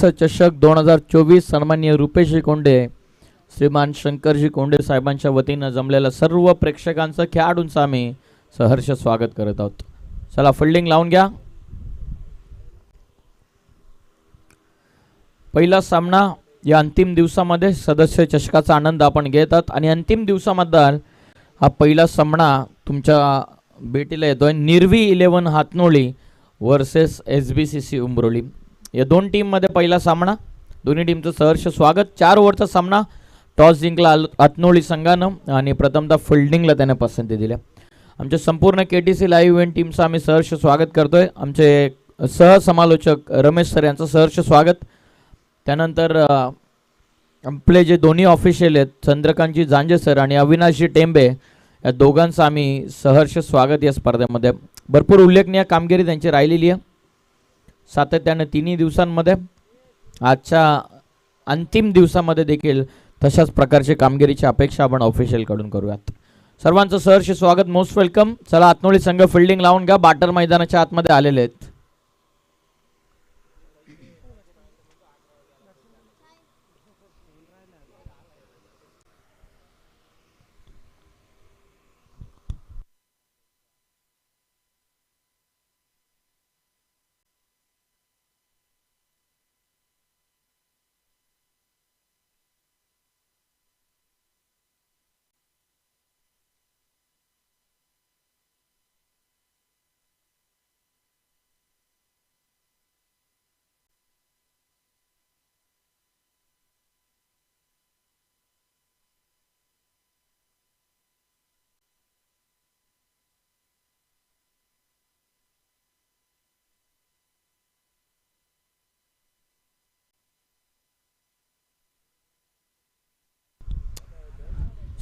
सदस्य चषक 2024 सन्माननीय रुपेशजी कोंडे, श्रीमान शंकरजी कोंडे साहेबांच्या वतीनं जमलेल्या सर्व प्रेक्षकांचं खेळाडूंचं आम्ही सहर्ष स्वागत करत आहोत. चला फिल्डिंग लावून घ्या. पहिला सामना या अंतिम दिवसामध्ये सदस्य चषकाचा आनंद आपण घेत आहोत आणि अंतिम दिवसामध्ये हा पहिला सामना तुमच्या भेटीला येतोय. निर्वी 11 हातनोळी वर्सेस SBCC उंब्रोली. या दोन टीममध्ये पहिला सामना. दोन्ही टीमचं सहर्ष स्वागत. 4 ओव्हरचा सामना. टॉस जिंकला हातनोळी संघानं आणि प्रथमतः फिल्डिंगला त्याने पसंती दिली. आमच्या संपूर्ण KTC लाईव्ह इव्हेंट टीमचं आम्ही सहर्ष स्वागत करतोय. आमचे सहसमालोचक रमेश सर यांचं सहर्ष स्वागत. त्यानंतर आपले जे दोन्ही ऑफिशियल आहेत चंद्रकांतजी जांजे सर आणि अविनाशजी टेंबे या दोघांचं आम्ही सहर्ष स्वागत या स्पर्धेमध्ये. भरपूर उल्लेखनीय कामगिरी त्यांची राहिलेली आहे सातत्याने तिन्ही दिवसांमध्ये. आजच्या अंतिम दिवसामध्ये देखील तशाच प्रकारची कामगिरीची अपेक्षा आपण ऑफिशियलकडून करूयात. सर्वांचं सहर्ष स्वागत. Most welcome. चला हातनोळी संघ फिल्डिंग लावून घ्या. बाटर मैदानाच्या आतमध्ये आलेले आहेत.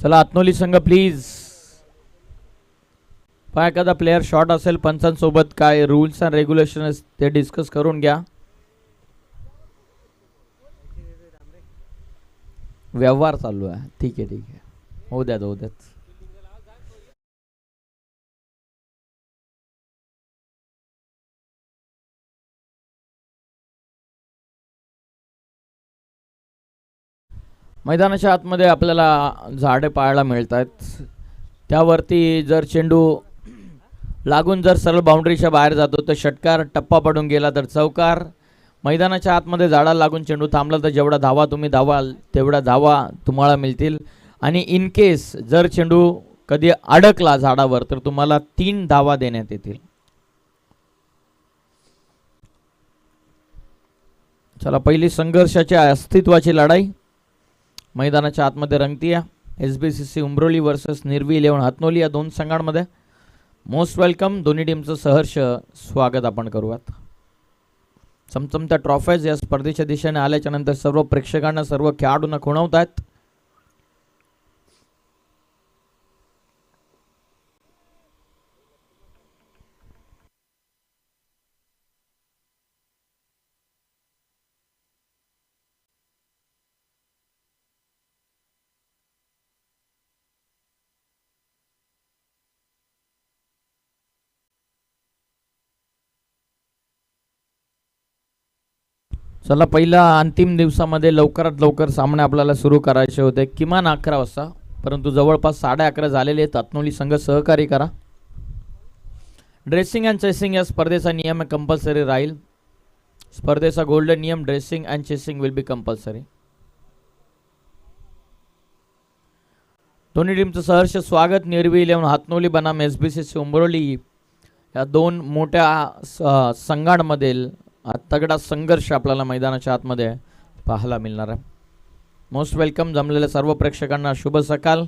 चला हातनोली संघ प्लीज. पहा एखादा प्लेयर शॉट असेल पंचांसोबत काय रूल्स अँड रेग्युलेशन ते डिस्कस करून घ्या. व्यवहार चालू आहे. ठीक आहे ठीक आहे. होऊ द्यात होऊ द्यात. मैदानाच्या आतमध्ये आपल्याला झाडे पाहायला मिळत आहेत. त्यावरती जर चेंडू लागून जर सरळ बाउंड्रीच्या बाहेर जातो तर षटकार, टप्पा पडून गेला तर चौकार. मैदानाच्या आतमध्ये झाडाला लागून चेंडू थांबला तर जेवढा धावा तुम्ही धावाल तेवढा धावा तुम्हाला मिळतील. आणि इन केस जर चेंडू कधी अडकला झाडावर तर तुम्हाला 3 धावा देण्यात येतील. चला पहिली संघर्षाच्या अस्तित्वाची लढाई मैदानाच्या आतमध्ये रंगतीय. SBCC उंब्रोली वर्सेस निर्वी 11 हातनोली या दोन संघांमध्ये. Most welcome. दोन्ही टीमचं सहर्ष स्वागत आपण करूयात. चमचमत्या ट्रॉफीज या स्पर्धेच्या दिशेने आल्याच्या नंतर सर्व प्रेक्षकांना सर्व खेळाडूंना खुणवत आहेत. चला पहिला अंतिम दिवसामध्ये लवकरात लवकर सामने आपल्याला सुरू करायचे होते किमान 11 वाजता, परंतु जवळपास 11:30 झालेले आहेत. हातनोली संघ सहकार्य करा. ड्रेसिंग अँड चेसिंग या स्पर्धेचा नियम कंपल्सरी राहील. स्पर्धेचा गोल्डन नियम dressing and chasing will be compulsory. दोन्ही टीमचं सहर्ष स्वागत. निर्वी 11 हातनोली बनाम SBCC उंब्रोली या दोन मोठ्या संघांमधील तगडा संघर्ष आपल्याला मैदानाच्या आतमध्ये पाहायला मिळणार आहे. Most welcome. जमलेल्या सर्व प्रेक्षकांना शुभ सकाळ.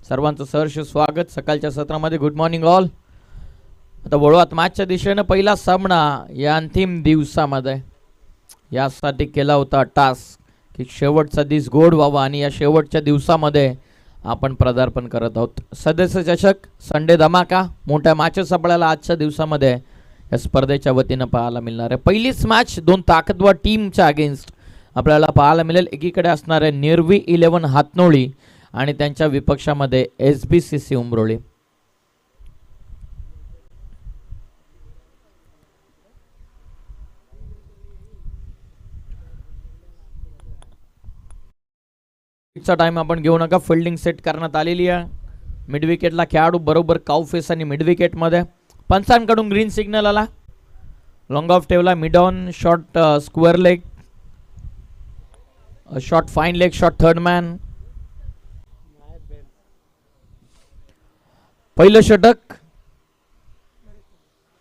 सर्वांचं सहर्ष स्वागत सकाळच्या सत्रामध्ये. Good morning all. आता वळूयात मॅचच्या दिशेनं. पहिला सामना या अंतिम दिवसामध्ये यासाठी केला होता टास्क की शेवटचा दिवस गोड व्हावा आणि या शेवटच्या दिवसामध्ये आपण पदार्पण करत आहोत. सदस्य चषक संडे धमाका. मोठ्या मॅचेस आपल्याला आजच्या दिवसामध्ये या स्पर्धेच्या वतीनं पाहायला मिळणार आहे. पहिलीच मॅच 2 ताकदवर टीमच्या अगेन्स्ट आपल्याला पाहायला मिळेल. एकीकडे असणार आहे निर्वी 11 हातनोळी आणि त्यांच्या विपक्षामध्ये SBCC उंब्रोली. चा टाइम आपण घेऊ नका. फिल्डिंग सेट करण्यात आलेली आहे. मिड विकेटला खेळाडू बरोबर काउफेस आणि मिड विकेट मध्ये. पंचांकडून ग्रीन सिग्नल आला. लॉंग ऑफ ठेवला. Mid on short square leg, short fine leg, short third man. पहिलं षटक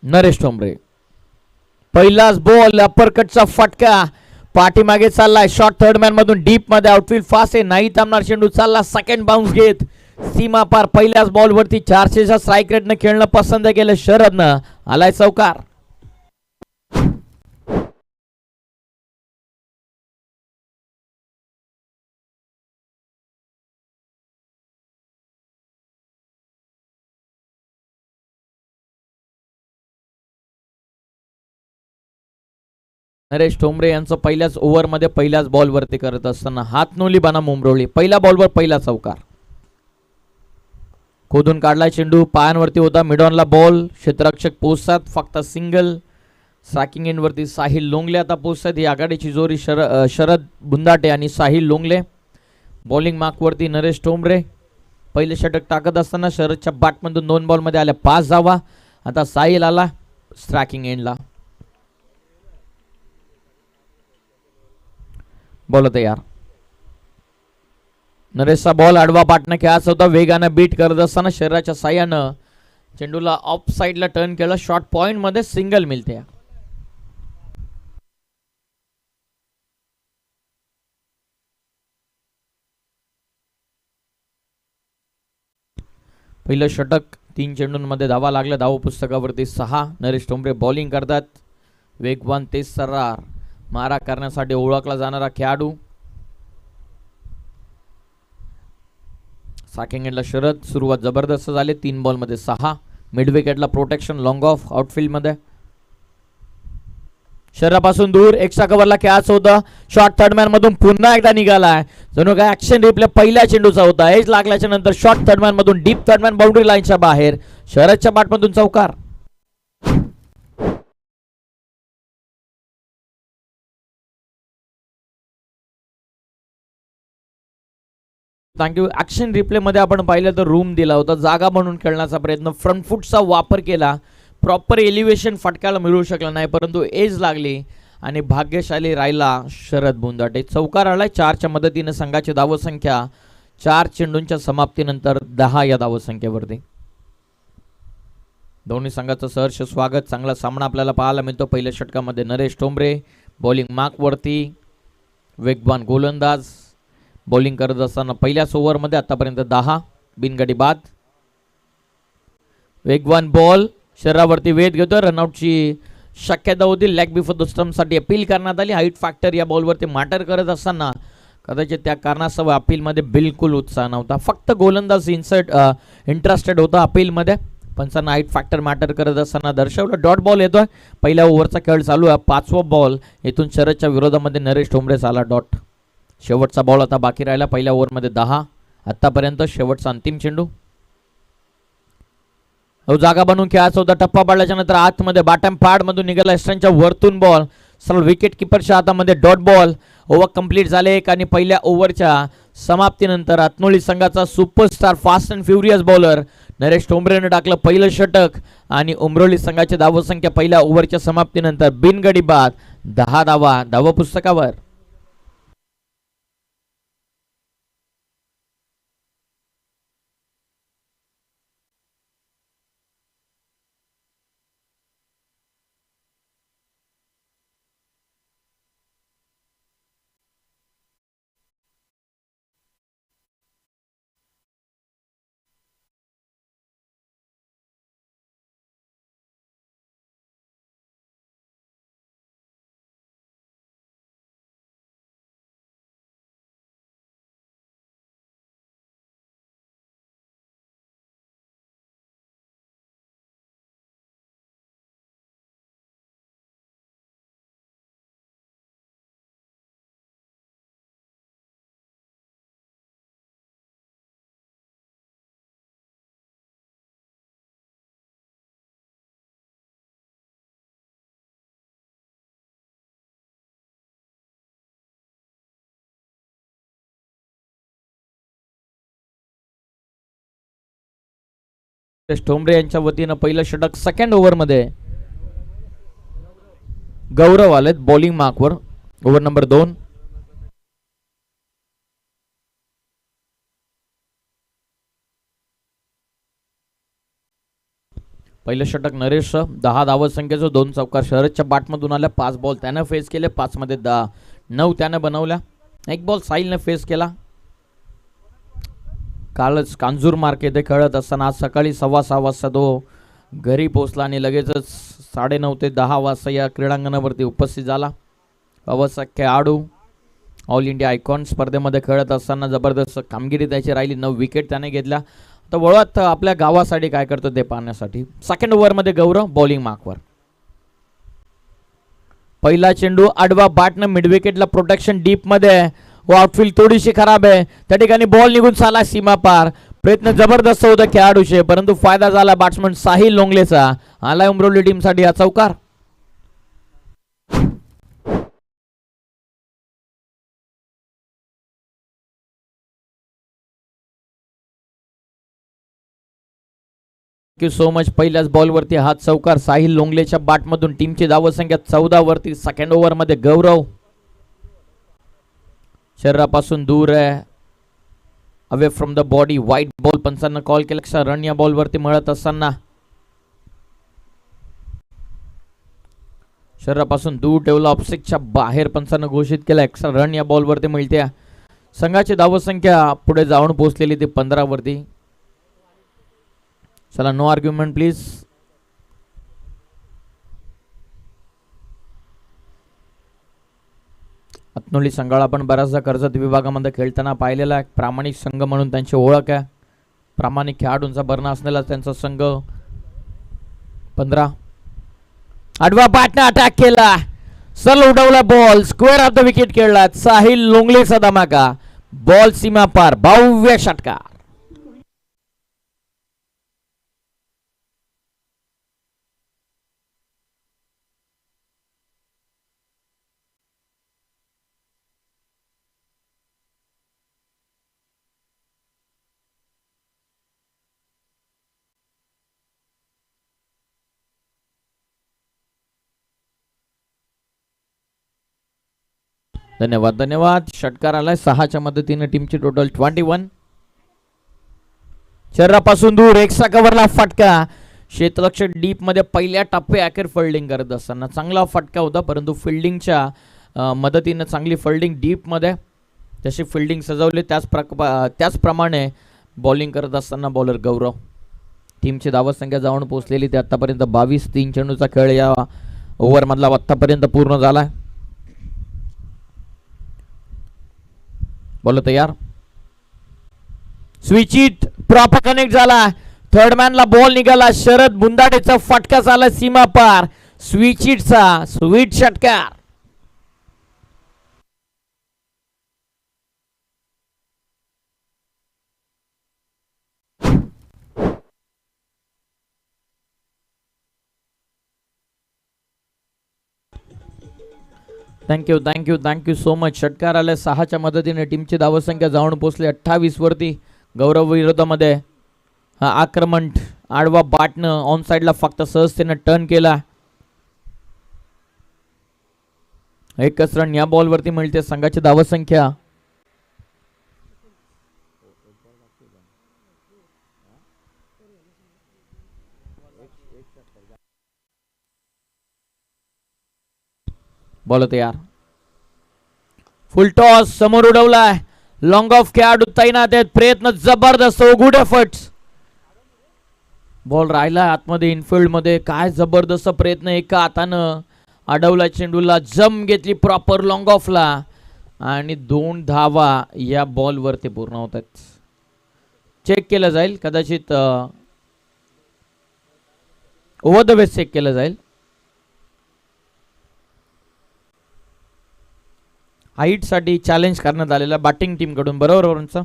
नरेश ठोंबरे. पहिलाच बॉल अप्परकटचा फटका पाठीमागे चाललाय. शॉर्ट थर्ड मॅन मधून डीप मध्ये. आउटफील्ड फास्ट आहे, नाही थांबणार चेंडू. चालला सेकंड बाउन्स घेत सीमा पार. पहिल्याच बॉल वरती 400च्या स्ट्राईक रेटनं खेळणं पसंत केलं शरदनं. आलाय चौकार. नरेश ठोंबरे यांचं पहिल्याच ओव्हरमध्ये पहिल्याच बॉलवरती करत असताना हातनोली बनाम उमरोळी. पहिल्या बॉलवर पहिला चौकार. खोदून काढला चेंडू, पायांवरती होता. मिडॉनला बॉल. क्षेत्ररक्षक पोचतात. फक्त सिंगल. स्ट्रायकिंग एंडवरती साहिल लोंगले आता पोचतात. ही आघाडीची जोरी शरद बुंदाटे आणि साहिल लोंगले. बॉलिंग मार्कवरती नरेश ठोंबरे. पहिले षटक टाकत असताना शरदच्या बॅटमधून 2 बॉलमध्ये आल्या 5 धावा. आता साहिल आला स्ट्रायकिंग एंडला. बॉल तयार. नरेशचा बॉल आडवा पाटणं खेळायचा होता. वेगानं बीट करत असताना शरीराच्या साह्यानं चेंडूला ऑफ साईडला टर्न केलं. शॉर्ट पॉइंट मध्ये सिंगल मिळते. पहिलं षटक 3 चेंडूंमध्ये धावा लागल्या. धाव पुस्तकावरती 6. नरेश ठोंबरे बॉलिंग करतात. वेगवान तेज सर्रार मारा करण्यासाठी ओळखला जाणारा खेळाडू. स्ट्रायकिंग एंडला शरद. सुरुवात जबरदस्त झाली. 3 बॉलमध्ये 6. मिड विकेटला प्रोटेक्शन. लॉंग ऑफ आउटफील्ड मध्ये. शरीरापासून दूर एक्स्ट्रा कव्हरला खेळायचं होतं. शॉर्ट थर्ड मॅन मधून पुन्हा एकदा निघालाय. जणू काय ऍक्शन रिप्ले पहिल्या चेंडूचा होता. एज लागल्याच्या नंतर शॉर्ट थर्ड मॅन मधून डीप थर्ड मॅन बाउंड्री लाईनच्या बाहेर. शरदच्या बॅटमधून चौकार. थँक्यू. ऍक्शन रिप्ले मध्ये आपण पाहिलं तर रूम दिला होता. जागा म्हणून खेळण्याचा प्रयत्न. फ्रंट फुटचा वापर केला. प्रॉपर एलिव्हेशन फटकायला मिळू शकलं नाही, परंतु एज लागली आणि भाग्यशाली राहिला शरद बुंदाटे. चौकार आलाय. 4च्या मदतीने संघाची धावसंख्या 4 चेंडूंच्या समाप्तीनंतर 10 या धावसंख्येवरती. दोन्ही संघाचं सहर्ष स्वागत. चांगला सामना आपल्याला पाहायला मिळतो. पहिल्या षटकामध्ये नरेश ठोंबरे बॉलिंग मार्कवरती. वेगवान गोलंदाज बॉलिंग करत असताना पहिल्याच ओव्हरमध्ये आतापर्यंत 10 बिनगडी बाद. वेगवान बॉल शरीरावरती वेध घेतो. रनआउटची शक्यता होती. लेग बिफोर द स्टंपसाठी अपील करण्यात आली. हाईट फॅक्टर या बॉलवरती मॅटर करत असताना कदाचित त्या कारणास्तव अपीलमध्ये बिलकुल उत्साह नव्हता. फक्त गोलंदाज इंटरेस्टेड होता अपीलमध्ये. पंचांना हाईट फॅक्टर मॅटर करत असताना दर्शवलं. डॉट बॉल येतोय. पहिल्या ओव्हरचा खेळ चालू आहे. 5वा बॉल. इथून शरदच्या विरोधामध्ये नरेश ठोंबरे आला डॉट. शेवटचा बॉल आता बाकी राहिला. पहिल्या ओव्हरमध्ये 10. आतापर्यंत शेवटचा अंतिम चेंडू. जागा बनवून खेळायचा होता. टप्पा पाडल्याच्या नंतर आतमध्ये बॅटम पॅड मधून निघाला. एस्टनच्या वरतून बॉल. सरळ विकेट किपरच्या हातामध्ये डॉट बॉल. ओव्हर कंप्लीट झाले. आणि पहिल्या ओव्हरच्या समाप्तीनंतर आत्नोळी संघाचा superstar fast and furious bowler Naresh ठोंबरेने टाकलं पहिलं षटक. आणि उमरोली संघाची धावसंख्या पहिल्या ओव्हरच्या समाप्तीनंतर बिनगडी बाद. 10 धावा धावपुस्तकावर. ठोंबरे यांच्या वतीनं पहिलं षटक सेकंड ओव्हरमध्ये गौरव आलेत बॉलिंग मार्कवर. Over number 2. पहिलं षटक नरेश 10 धावत संख्येचं 2 चौकार शरदच्या बाटमधून आल्या. 5 बॉल त्यानं फेस केले, 5 मध्ये 9 त्यानं बनवल्या. 1 बॉल साहिलने फेस केला. कालच कांजूर मार्केट खेळत असताना आज सकाळी 6:15 वाजता तो घरी पोहोचला आणि लगेचच 9:30 ते 10 वाजता या क्रीडांगणावरती उपस्थित झाला. अवस्था खेळाडू ऑल इंडिया आयकॉन स्पर्धेमध्ये खेळत असताना जबरदस्त कामगिरी त्याची राहिली. 9 विकेट त्याने घेतल्या. तर वळत आपल्या गावासाठी काय करतो ते पाहण्यासाठी सेकंड ओव्हरमध्ये गौरव बॉलिंग मार्कवर. पहिला चेंडू आडवा बॅटनं मिड विकेटला प्रोटेक्शन डीप मध्ये. आउटफील्ड थोडीशी खराब आहे त्या ठिकाणी बॉल निघून चाला सीमा पार. प्रयत्न जबरदस्त होता खेळाडूचे परंतु फायदा झाला बॅट्समन साहिल लोंगलेचा. आलाय उमरोली टीमसाठी हा चौकार. Thank you so much. पहिल्याच बॉलवरती हा चौकार साहिल लोंगलेच्या बॅटमधून. टीमची धाव संख्या 14 वरती. सेकंड ओव्हरमध्ये गौरव शरीरापासून दूर आहे, अवे फ्रॉम द बॉडी. वाईट बॉल पंचांना कॉल केला. रन या बॉलवरती मिळत असताना शरीरापासून दूर ठेवला. ऑफस्टिकच्या बाहेर पंचांना घोषित केला. एक्स्ट्रा रन या बॉलवरती मिळते. संघाची धावसंख्या पुढे जाऊन पोहोचलेली ती 15 वरती. चला नो आर्ग्युमेंट प्लीज. हातनोली संघाला आपण बऱ्याचदा कर्जत विभागामध्ये खेळताना पाहिलेला. एक प्रामाणिक संघ म्हणून त्यांची ओळख आहे. प्रामाणिक खेळाडूंचा भरणा असलेला त्यांचा संघ. 15 आडवा बॅटने अटॅक केला. सरळ उडवला ball. Square of the wicket खेळला. साहिल लोंगलेचा धमाका. बॉल सीमा पार. भव्य षटकार. धन्यवाद धन्यवाद. षटकार आलाय 6च्या मदतीने. टीमची टोटल 21. शरीरापासून दूर एक्स्ट्रा कव्हरला फटका. क्षेत्ररक्षक डीप मध्ये पहिल्या टप्पे अखेर फिल्डिंग करत असताना चांगला फटका होता परंतु फिल्डिंगच्या मदतीने चांगली फिल्डिंग डीप मध्ये जशी फिल्डिंग सजवली त्याचप्रमाणे बॉलिंग करत असताना बॉलर गौरव. टीमची धावसंख्या जाऊन पोहोचलेली ते आतापर्यंत 22. 3 चेंडूचा खेळ या ओव्हर मधला आतापर्यंत पूर्ण झालाय. बॉल तयार. स्विच इट प्रॉपर कनेक्ट झाला. थर्ड मॅनला बॉल निघाला. शरद बुंदाडेचा फटका झाला सीमा पार. स्विच इटचा स्वीट षटकार. Thank you thank you thank you so much. षटकार आल्या 6च्या मदतीने. टीमची धावसंख्या जाऊन पोहोचली 28 वरती. गौरव विरोधामध्ये हा आक्रमण आडवा बॅटनं ऑन साइडला फक्त सहजतेने टर्न केला. एकच रन या बॉलवरती मिळते. संघाची धावसंख्या बॉल तयार. फुल टॉस समोर उडवलाय. लॉंग ऑफ खेळाडू तैनात आहेत. प्रयत्न जबरदस्त. Good efforts. बॉल राहिला आतमध्ये इनफिल्ड मध्ये. काय जबरदस्त प्रयत्न. एका हातानं अडवला चेंडूला. जम घेतली प्रॉपर लॉंग ऑफला आणि 2 धावा या बॉल वरती पूर्ण होत आहेत. चेक केलं जाईल कदाचित. ओव्हर द बेस चेक केलं जाईल. हाईट साठी चॅलेंज करण्यात आलेला बॅटिंग टीम कडून. बरोबर.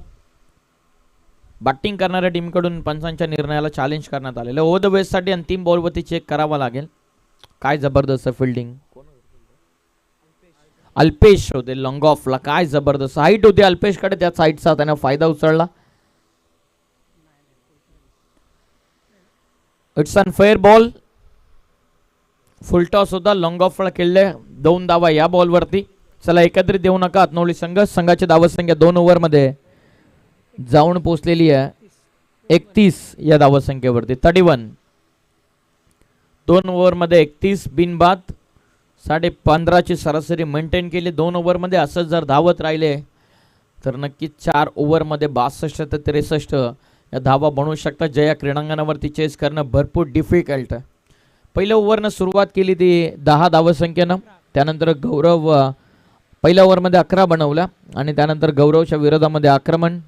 बॅटिंग करणाऱ्या टीम कडून पंचांच्या निर्णयाला चॅलेंज करण्यात आलेलं. ओव्हर द बेस साठी अंतिम बॉल वरती चेक करावा लागेल. काय जबरदस्त फिल्डिंग. अल्पेश होते लॉंग ऑफला. काय जबरदस्त हाईट होती अल्पेशकडे. त्या साईडचा त्याने फायदा उचलला. It's unfair ball. Full toss होता, लॉंग ऑफ खेळले. 2 धावा या बॉलवरती. चला एकत्रित देऊ नका हातनोळी संघ. संघाची धावसंख्या 2 ओव्हरमध्ये जाऊन पोहोचलेली आहे 31 या धावसंख्येवरती. 31. 2 ओव्हरमध्ये 31 बिनबाद. 15.5ची सरासरी मेंटेन केली 2 ओव्हरमध्ये. असंच जर धावत राहिले तर नक्कीच 4 ओव्हरमध्ये 62 ते 63 या धावा बनवू शकतात. जया क्रीडांगणावरती चेस करणं भरपूर डिफिकल्ट आहे. पहिल्या ओव्हरनं सुरुवात केली ती 10 धावसंख्येनं. त्यानंतर गौरव पहिल्या ओव्हरमध्ये 11 बनवल्या आणि त्यानंतर गौरवच्या विरोधामध्ये आक्रमण.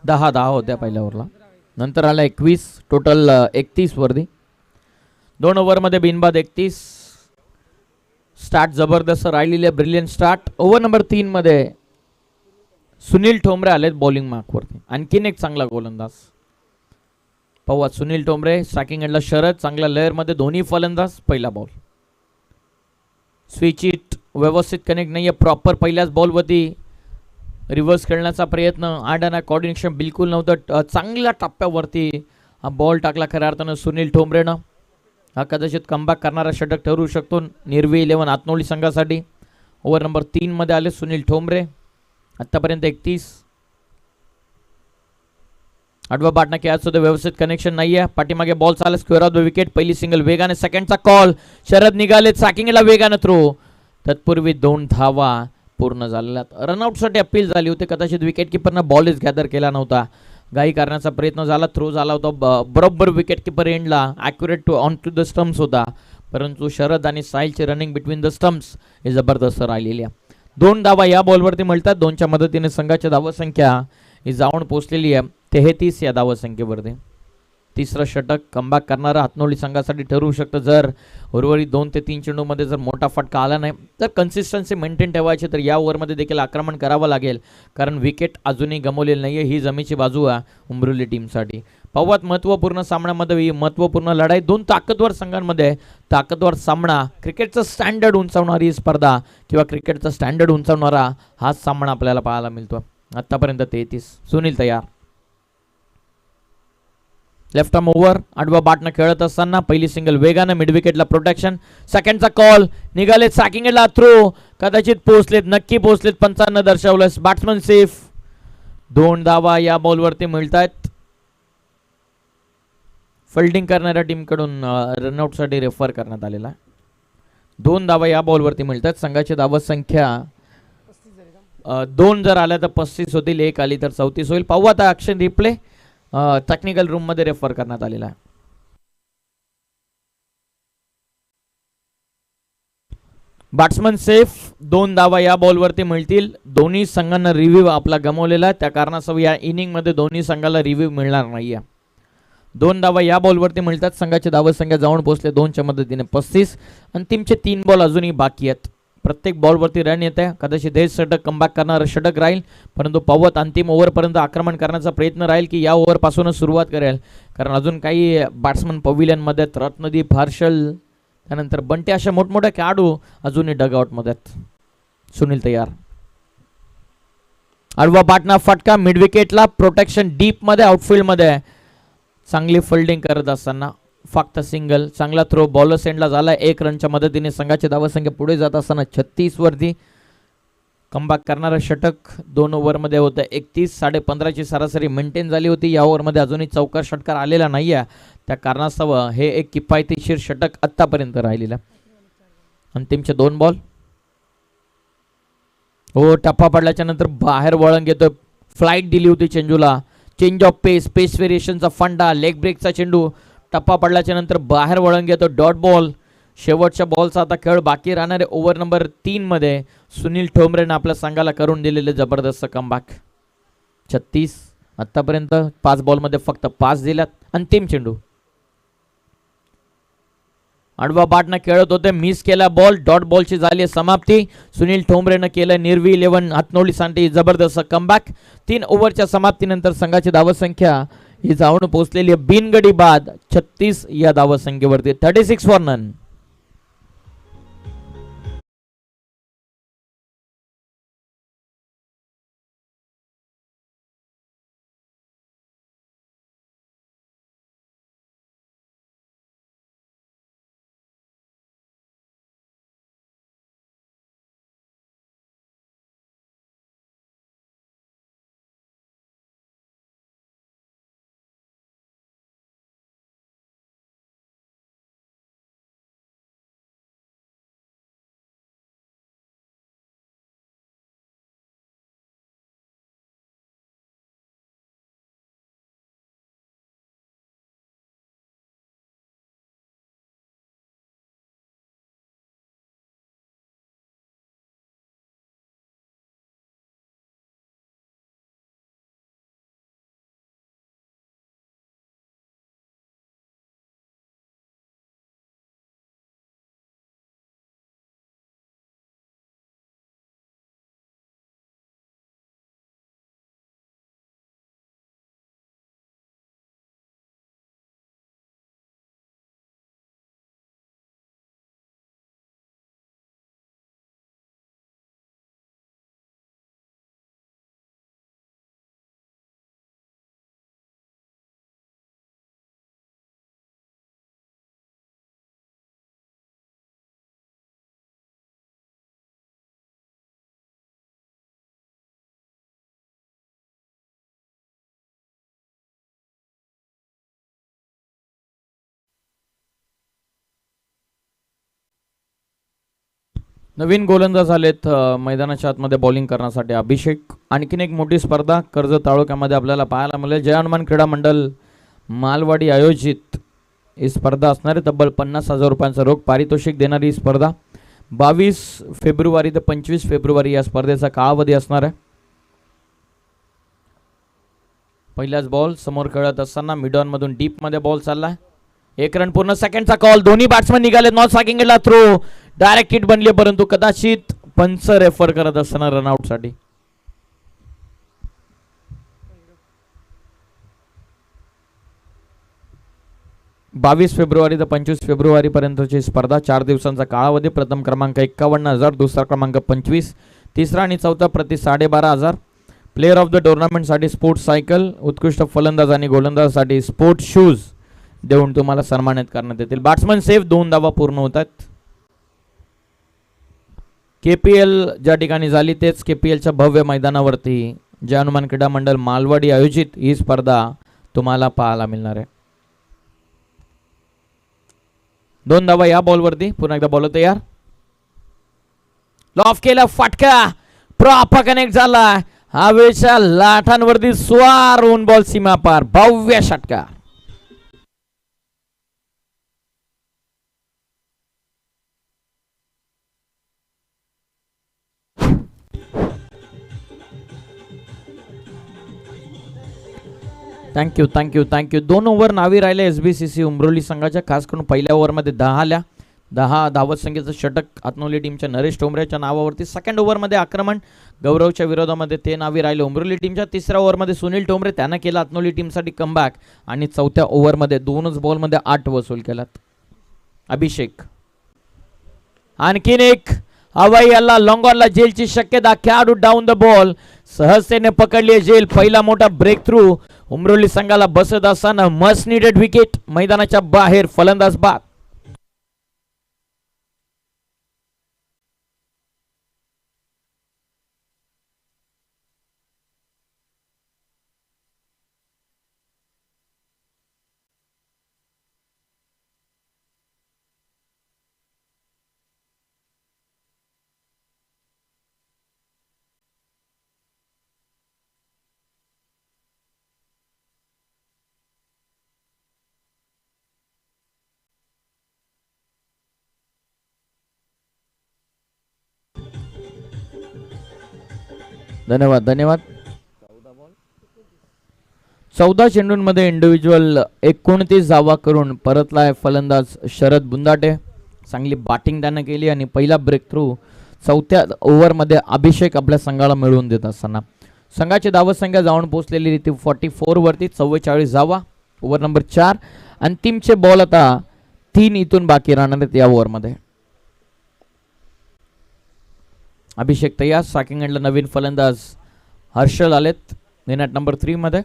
दहा होत्या पहिल्या ओव्हरला. नंतर आला 21. टोटल 31 वरती. 2 ओव्हरमध्ये बिनबाद 31. स्टार्ट जबरदस्त राहिलेले. Brilliant start. ओव्हर नंबर 3 मध्ये सुनील ठोंबरे आलेत बॉलिंग मार्कवरती. आणखीन एक चांगला गोलंदाज पाहूया. सुनील ठोंबरे स्ट्रायकिंग एंडला शरद. चांगल्या लेअरमध्ये दोन्ही फलंदाज. पहिला बॉल स्विच इट व्यवस्थित कनेक्ट नाहीये प्रॉपर. पहिल्याच बॉलवरती रिव्हर्स खेळण्याचा प्रयत्न. आडाना कॉर्डिनेशन बिलकुल नव्हतं. चांगल्या टप्प्यावरती हा बॉल टाकला खऱ्या अर्थानं सुनील ठोंबरेनं. हा कदाचित कमबॅक करणारा षटक ठरू शकतो निर्वी 11 हातनोळी संघासाठी. ओव्हर नंबर 3 मध्ये आले सुनील ठोंबरे. आतापर्यंत 31. आडवा बाटना खेळायचं होतं. व्यवस्थित कनेक्शन नाहीये. पाठीमागे बॉल चालला. Square of the wicket. पहिली सिंगल वेगाने. सेकंडचा कॉल. शरद निघाले सॅकिंगला वेगाने थ्रो. तत्पूर्वी 2 धावा पूर्ण झालेल्या. रनआउटसाठी अपील झाली होती. कदाचित विकेट किपरनं बॉलच गॅदर केला नव्हता. घाई करण्याचा प्रयत्न झाला. थ्रो झाला होता बरोबर विकेट किपर एंडला. Accurate on to the stumps होता. परंतु शरद आणि साहिलची रनिंग बिटवीन द स्टम्प्स हे जबरदस्त राहिलेली आहे. 2 धावा या बॉलवरती मिळतात. 2च्या मदतीने संघाची धावसंख्या ही जाऊन पोहोचलेली आहे 33 या धावसंख्येवरती. तिसरं षटक कमबॅक करणारा हातनोळी संघासाठी ठरवू शकतं. जर उर्वरित 2 ते 3 चेंडूमध्ये जर मोठा फटका आला नाही तर कन्सिस्टन्सी मेंटेन ठेवायची. तर या ओव्हरमध्ये देखील आक्रमण करावं लागेल कारण विकेट अजूनही गमावलेली नाही आहे. ही जमेची बाजू आहे उमरोली टीमसाठी. पाहूयात महत्त्वपूर्ण सामन्यामध्ये महत्त्वपूर्ण लढाई. 2 ताकदवर संघांमध्ये ताकदवर सामना. क्रिकेटचं स्टँडर्ड उंचावणारी स्पर्धा किंवा क्रिकेटचं स्टँडर्ड उंचावणारा हा सामना आपल्याला पाहायला मिळतो. आतापर्यंत 33. सुनील तयार. Left arm over. आडवा बाटनं खेळत असताना पहिली सिंगल वेगानं. मिड विकेटला प्रोटेक्शन. सेकंडचा कॉल. निघालेत सॅकिंगला थ्रो. कदाचित पोहोचलेत. नक्की पोहोचलेत. पंचांना दर्शवलं. Batsman safe. 2 धावा या बॉलवरती मिळत आहेत. फिल्डिंग करणाऱ्या टीमकडून रनआउटसाठी रेफर करण्यात आलेला आहे. 2 धावा या बॉलवरती मिळतात. संघाची धावसंख्या 2 जर आल्या तर 35 होतील. 1 आली तर 34 होईल. पाहू आता ॲक्शन रिप्ले टेक्निकल रूम मध्ये रेफर करण्यात आलेला आहे. Batsman safe. 2 धावा या बॉलवरती मिळतील. दोन्ही संघांना रिव्ह्यू आपला गमावलेला आहे. त्या कारणास्तव या इनिंग मध्ये दोन्ही संघाला रिव्ह्यू मिळणार नाहीये. 2 धावा या बॉलवरती मिळतात. संघाची धावसंख्या जाऊन पोहोचले 2च्या मदतीने 35. अंतिमचे 3 बॉल अजूनही बाकी आहेत. प्रत्येक बॉलवरती रन येते. कदाचित हे षटक कमबॅक करणारं षटक राहील. परंतु पवत अंतिम ओव्हरपर्यंत आक्रमण करण्याचा प्रयत्न राहील की या ओव्हरपासूनच सुरुवात करेल. कारण अजून काही बॅट्समन पविलियनमध्ये रत्नदीप, हर्षल, त्यानंतर बंटे अशा मोठमोठ्या खेळाडू अजूनही डगआउटमध्ये आहेत. सुनील तयार. आडवा बाटना फटका. मिड विकेटला प्रोटेक्शन डीपमध्ये. आउटफील्डमध्ये चांगली फिल्डिंग करत असताना फक्त सिंगल. चांगला थ्रो बॉलर सेंडला झाला. 1 रनच्या मदतीने संघाची धावसंख्या पुढे जात असताना 36 वरती. कमबॅक करणारं षटक 2 ओव्हरमध्ये होतं 31. 15.5ची सरासरी मेंटेन झाली होती. या ओव्हरमध्ये अजूनही चौकार षटकार आलेला नाही आहे. त्या कारणास्तव हे एक किफायतशीर षटक आत्तापर्यंत राहिलेलं. अंतिमचे 2 बॉल. हो, टप्पा पडल्याच्या नंतर बाहेर वळण घेतो. फ्लाईट दिली होती चेंडूला. चेंज ऑफ पेस व्हेरिएशनचा फंडा. लेग ब्रेकचा चेंडू. टप्पा पडल्याच्या नंतर बाहेर वळण घेतो. Dot ball. शेवटच्या बॉलचा आता खेळ बाकी राहणारे. ओव्हर नंबर 3 मध्ये सुनील ठोंबरेने आपल्या संघाला करून दिलेले जबरदस्त कमबॅक. 36. आतापर्यंत 5 बॉलमध्ये फक्त 5 दिल्यात. अंतिम चेंडू. आडवा बाटना खेळत होते. मिस केला बॉल. डॉट बॉलची झाली समाप्ती. सुनील ठोंबरेनं केलं निर्वी 11 हातनोळीसाठी जबरदस्त कमबॅक. 3 ओव्हरच्या समाप्तीनंतर संघाची धावसंख्या ही जाऊन पोहोचलेली आहे बिनगडी बाद 36 या धावसंख्येवरती. 36 फॉर नन. नवीन गोलंदाज आलेत मैदानाच्या आतमध्ये बॉलिंग करण्यासाठी अभिषेक. आणखीन एक मोठी स्पर्धा कर्जत तालुक्यामध्ये आपल्याला पाहायला मिळेल. जय हनुमान क्रीडा मंडळ मालवाडी आयोजित ही स्पर्धा असणार आहे. तब्बल 50,000 रुपयांचं रोख पारितोषिक देणारी ही स्पर्धा 22 फेब्रुवारी ते 25 फेब्रुवारी या स्पर्धेचा कालावधी असणार आहे. पहिलाच बॉल समोर खेळत असताना मिडऑन मधून डीप मध्ये बॉल चाललाय. 1 रन पूर्ण. सेकंडचा कॉल. दोन्ही बॅट्समन निघाले. नॉट स्ट्रायकिंगला थ्रो. डायरेक्ट हिट बनली परंतु कदाचित पंच रेफर करत असताना रनआउट साठी. बावीस फेब्रुवारी ते 25 फेब्रुवारी पर्यंतची स्पर्धा 4 दिवसांचा कालावधी. प्रथम क्रमांक 51,000, दुसरा क्रमांक 25, तिसरा आणि चौथा प्रति 12,500. प्लेयर ऑफ द टुर्नामेंट साठी स्पोर्ट्स सायकल, उत्कृष्ट फलंदाज आणि गोलंदाजासाठी स्पोर्ट्स शूज देऊन तुम्हाला सन्मानित करण्यात येतील. Batsman safe. 2 धावा पूर्ण होतात. केपीएल ज्या ठिकाणी झाली तेच केपीएलच्या भव्य मैदानावरती जय हनुमान क्रीडा मंडळ मालवाडी आयोजित ही स्पर्धा तुम्हाला पाहायला मिळणार आहे. 2 धावा या बॉलवरती. पुन्हा एकदा बॉल तयार. लॉफ केला. फटका प्रॉपर कनेक्ट झाला. हवेच्या लाटांवरती स्वार होऊन बॉल सीमा पार. भव्य षटकार. Thank you thank you thank you. 2 ओव्हर नावी राहिले SBCC उमरोली संघाच्या. खास करून पहिल्या ओव्हरमध्ये 10 धावत संख्येचं षटक आत्नोली टीमच्या नरेश टोंबरेच्या नावावरती. सेकंड ओव्हरमध्ये आक्रमण गौरवच्या विरोधामध्ये ते नावी राहिले उमरोली टीमच्या. तिसऱ्या ओव्हरमध्ये सुनील टोंबरे त्यानं केला आत्नोली टीमसाठी कमबॅक. आणि चौथ्या ओव्हरमध्ये 2च बॉलमध्ये 8 वसूल केलात. अभिषेक आणखीन एक हवाई हल्ला. लॉंग ऑनला जेलची शक्यता. खेळाडू डाऊन द बॉल. सहजतेने पकडली जेल. पहिला मोठा ब्रेक थ्रू उमरोली संघाला बसत असताना मस्ट नीडेड विकेट. मैदानाच्या बाहेर फलंदाज बाद. धन्यवाद धन्यवाद. 14 चेंडूंमध्ये इंडिव्हिज्युअल 29 धावा करून परतलाय फलंदाज शरद बुंदाटे. चांगली बॅटिंग त्यानं केली आणि पहिला ब्रेक थ्रू चौथ्या ओव्हरमध्ये अभिषेक आपल्या संघाला मिळवून देत असताना संघाची धावत संख्या जाऊन पोहोचलेली ती 44 वरती. 44 धावा. Over number 4. अंतिमचे बॉल आता 3 इथून बाकी राहणार आहेत या ओव्हरमध्ये. अभिषेक तयार. स्ट्रायकिंग एंडला नवीन फलंदाज हर्षल आलेत नेट नंबर 3 मध्ये.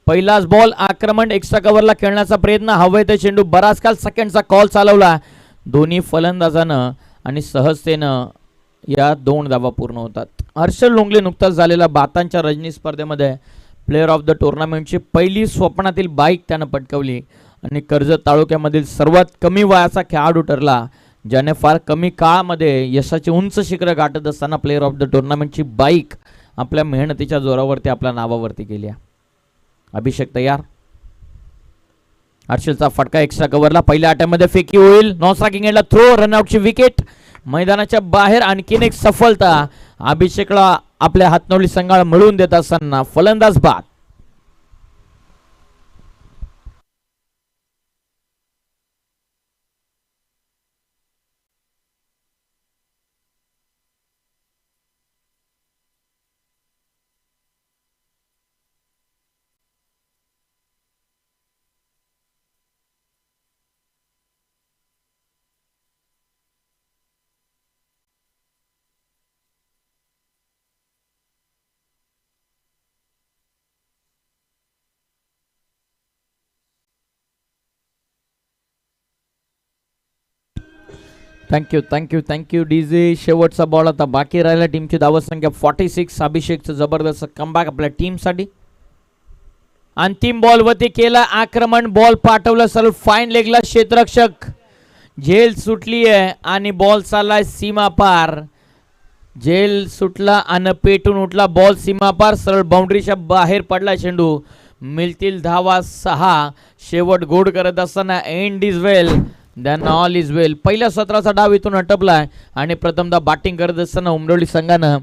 पहिलाच बॉल. आक्रमण. एक्स्ट्रा कव्हरला खेळण्याचा प्रयत्न. हवे ते चेंडू. बराच काल सेकंडचा कॉल चालवला दोन्ही फलंदाजानं आणि सहजतेनं या 2 धावा पूर्ण होतात. हर्षल लोंगले नुकताच झालेला बातांच्या रजनी स्पर्धेमध्ये प्लेयर ऑफ द टुर्नामेंटची पहिली स्वप्नातील बाईक त्यानं पटकावली आणि कर्जत तालुक्यामधील सर्वात कमी वयाचा खेळाडू ठरला ज्याने फार कमी काळामध्ये यशाची उंच शिखरं गाठत असताना प्लेयर ऑफ द टुर्नामेंटची बाईक आपल्या मेहनतीच्या जोरावरती आपल्या नावावरती केली. अभिषेक तयार. हर्षलचा फटका एक्स्ट्रा कव्हरला. पहिल्या अटॅकमध्ये फेकी होईल. नॉन स्ट्रायकिंग एंडला थ्रो. रनआउटची विकेट. मैदानाच्या बाहेर आणखीन एक सफलता अभिषेकला आपल्या हातनवली संघाला मिळवून देत असताना फलंदाज बाद. Thank you thank you thank you DJ. शेवटचा बॉल आता बाकी राहिला. टीमची धावत संख्या 46. अभिषेकचं जबरदस्त कमबॅक आपल्या टीमसाठी. अंतिम बॉलवरती केला आक्रमण. बॉल पाठवलं सरळ फाईन लेगला. क्षेत्ररक्षक झेल सुटली आहे आणि बॉल चाललाय सीमा पार. झेल सुटला आणि पेटून उठला बॉल सीमा पार. सरळ बाउंड्रीच्या बाहेर पडला चेंडू. मिळतील धावा 6. शेवट गोड करत असताना end is well then all is well. पहिल्या सत्राचा डाव इथून आटपलाय आणि प्रथमदा बॅटिंग करत असताना उमरोली संघानं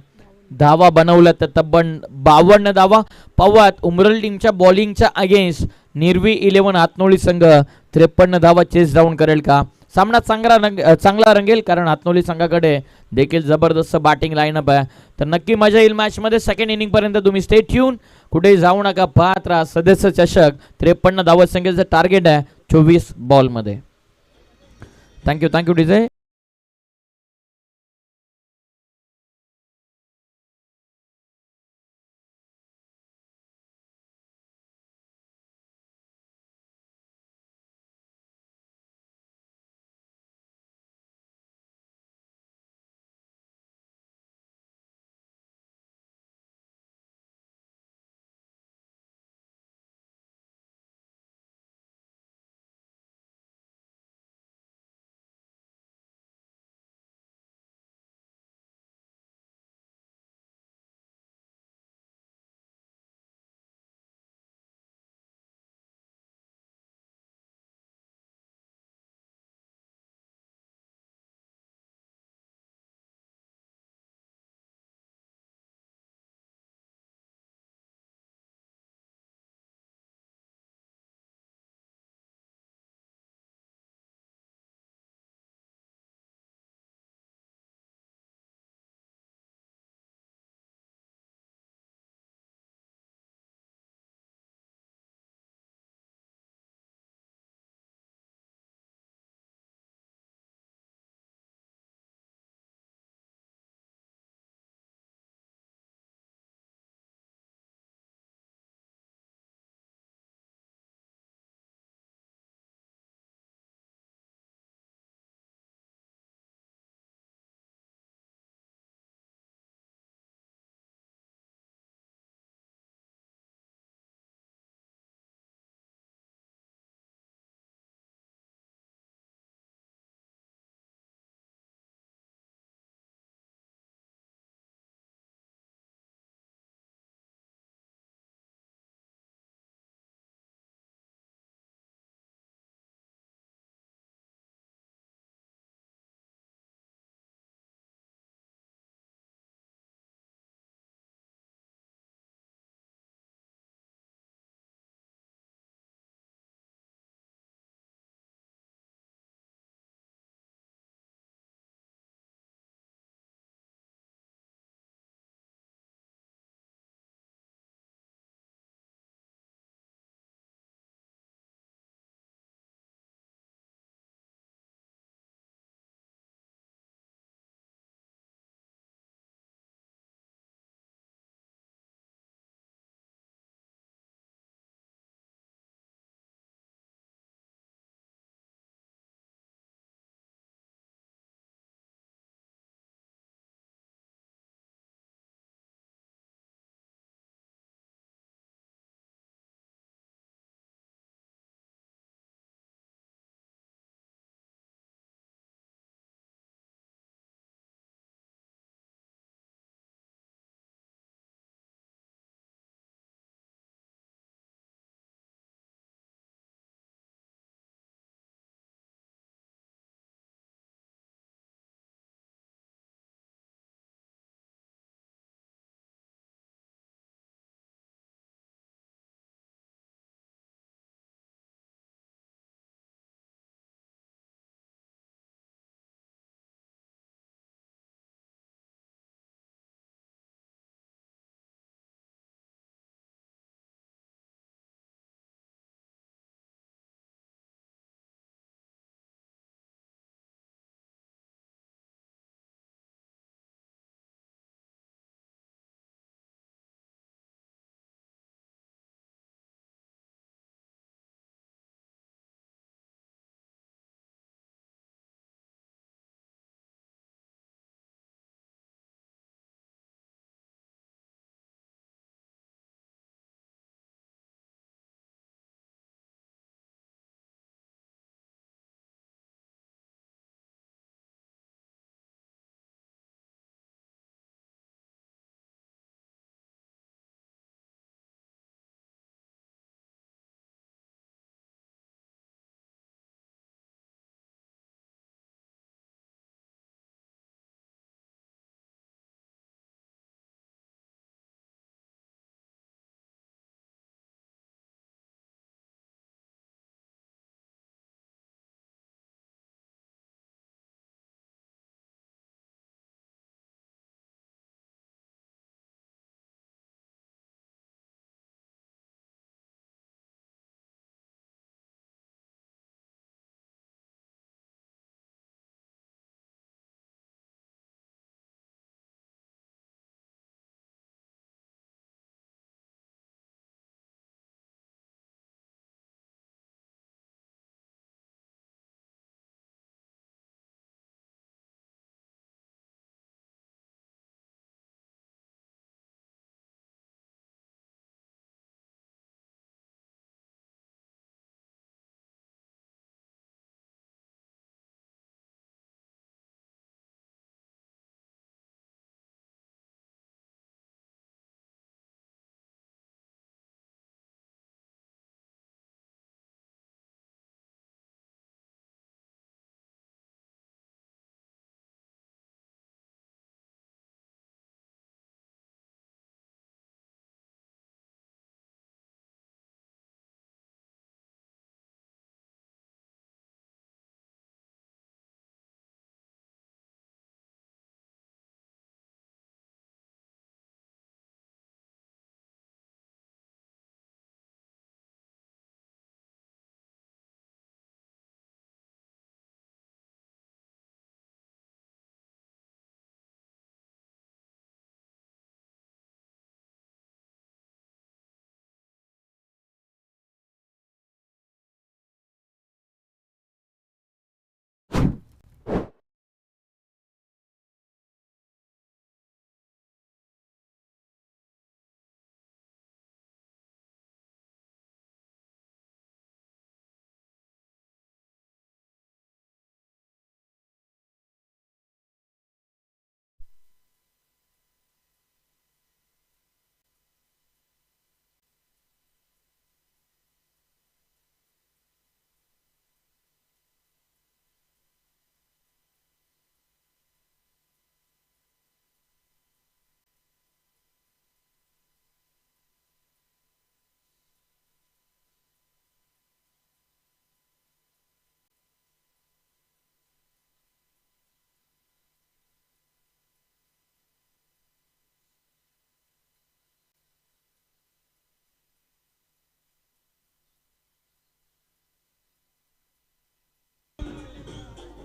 धावा बनवल्या तर तब्बल 52 धावा. पाहूयात उमरोली टीमच्या बॉलिंगच्या अगेन्स्ट निर्वी 11 हातनोळी संघ 53 धावा चेस डाऊन करेल का. सामना चांगला रंगेल कारण हातनोली संघाकडे देखील जबरदस्त बॅटिंग लाईनअप आहे. तर नक्की मजा येईल मॅचमध्ये. सेकंड इनिंग पर्यंत तुम्ही स्टे ट्यून, कुठेही जाऊ नका, पाहत राहा सदस्य चषक. 53 धावत संख्येचं टार्गेट आहे 24 बॉलमध्ये. Thank you DJ.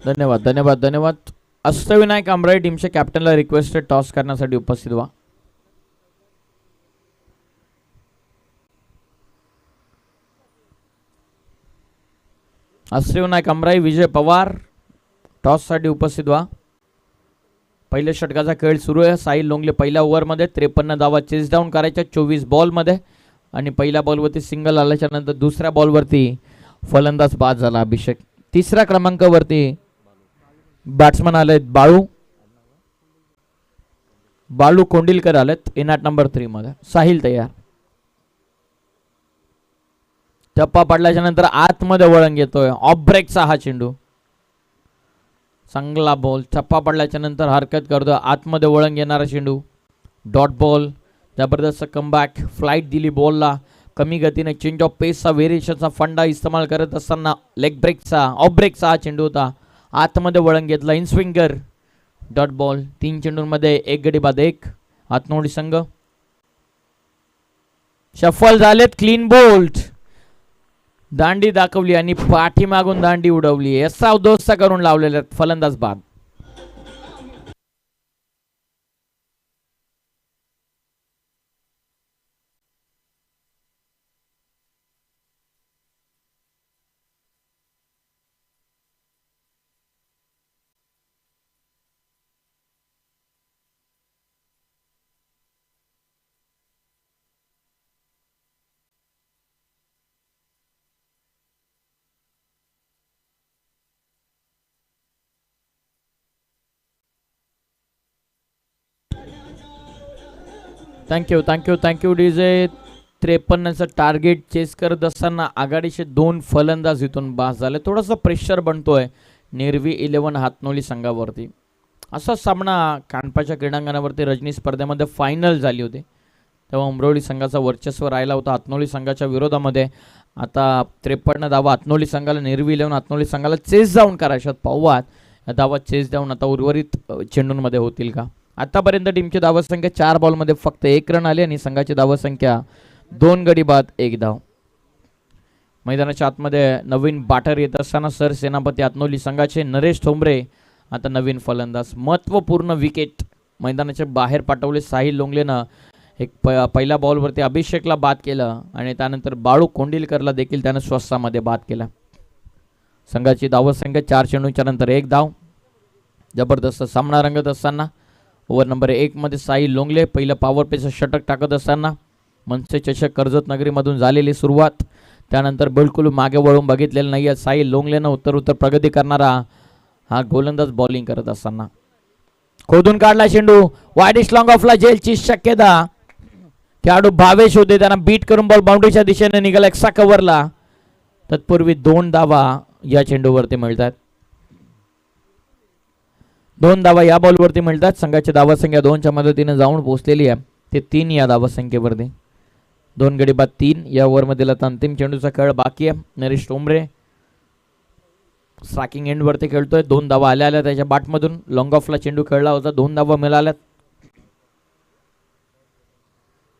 धन्यवाद धन्यवाद धन्यवाद. अष्टविनायक आंबरे टीमच्या कॅप्टनला रिक्वेस्टेड टॉस करण्यासाठी उपस्थित व्हा. अष्टविनायक आंबराई, विजय पवार टॉस साठी उपस्थित व्हा. पहिल्या षटकाचा खेळ सुरू आहे. साहिल लोंगले पहिल्या ओव्हरमध्ये 53 धावा चेस डाऊन करायच्या 24 बॉलमध्ये आणि पहिल्या बॉलवरती सिंगल आल्याच्या नंतर दुसऱ्या बॉलवरती फलंदाज बाद झाला अभिषेक. तिसऱ्या क्रमांकावरती बॅट्समन आलेत बाळू कोंडिलकर आलेत इन ॲट नंबर 3 मध्ये. साहिल तयार. टप्पा पडल्याच्या नंतर आतमध्ये वळण घेतोय. ऑफ ब्रेकचा हा चेंडू. चांगला बॉल. टप्पा पडल्याच्या नंतर हरकत करतोय. आतमध्ये वळण घेणारा चेंडू. Dot ball. जबरदस्त कमबॅक. फ्लाईट दिली बॉलला. कमी गतीने चेंज ऑफ पेसचा व्हेरिएशनचा फंडा इस्तेमाल करत असताना लेग ब्रेकचा ऑफ ब्रेकचा हा चेंडू होता. आतमध्ये वळण घेतला. In swinger. Dot ball. 3 चेंडूंमध्ये 1 गडी बाद 1. हातनोडी संघ. शफल झालेत. Clean bolt. दांडी दाखवली आणि पाठीमागून दांडी उडवली. असा उद्ध्वस्त करून लावलेले फलंदाज बाद. Thank you thank you thank you DJ. 53चं टार्गेट चेस करत असताना आघाडीचे 2 फलंदाज इथून बास झाले. थोडासा प्रेशर बनतोय नेरवी 11 हातनोली संघावरती. असा सामना कानपाच्या क्रीडांगणावरती रजनी स्पर्धेमध्ये फायनल झाली होती तेव्हा उमरोळी संघाचा वर्चस्व राहिला होता हातनोली संघाच्या विरोधामध्ये. आता 53 धावा हातनोली संघाला, नेरवी 11 हातनोली संघाला चेस डाऊन करायच्यात. पाहूयात या धावा चेस डाऊन आता उर्वरित चेंडूंमध्ये होतील का. आतापर्यंत टीमची धावसंख्या 4 बॉलमध्ये फक्त 1 रन आली आणि संघाची धावसंख्या 2 गडी बाद 1 धाव. मैदानाच्या आतमध्ये नवीन बॅटर येत असताना सर सेनापती हातनोली संघाचे नरेश ठोंबरे आता नवीन फलंदाज. महत्त्वपूर्ण विकेट मैदानाच्या बाहेर पाठवले साहिल लोंगलेनं. एक पहिल्या बॉलवरती अभिषेकला बाद केलं आणि त्यानंतर बाळू कोंडिलकरला देखील त्यानं स्वस्तामध्ये बाद केला. संघाची धावसंख्या 4 चेंडूंच्या नंतर 1 धाव. जबरदस्त सामना रंगत असताना ओव्हर नंबर 1 मध्ये साहिल लोंगले पहिलं पॉवर प्लेचं षटक टाकत असताना मनसे चषक कर्जत नगरीमधून झालेली सुरुवात. त्यानंतर बिलकुल मागे वळून बघितलेलं नाही आहे साहिल लोंगलेनं. उत्तर प्रगती करणारा हा गोलंदाज बॉलिंग करत असताना खोदून काढला चेंडू. वाईडिश लॉंग ऑफला जेलची शक्यता. खेळाडू भावेश होते त्यांना बीट करून बॉल बाउंड्रीच्या दिशेने निघाला. एक्स्ट्रा कव्हरला. तत्पूर्वी 2 धावा या चेंडूवरती मिळतात. 2 धावा या बॉलवरती मिळतात. संघाची धावसंख्या 2च्या मदतीने जाऊन पोहोचलेली आहे ते 3 या धावसंख्येवरती. 2 गडी बाद 3 या ओव्हरमध्ये आता अंतिम चेंडूचा खेळ बाकी आहे. नरेश टोंबरे स्ट्रायकिंग एंडवरती खेळतोय. 2 धावा आल्या त्याच्या बॅटमधून. लॉंग ऑफला चेंडू खेळला होता. 2 धावा मिळाल्यात.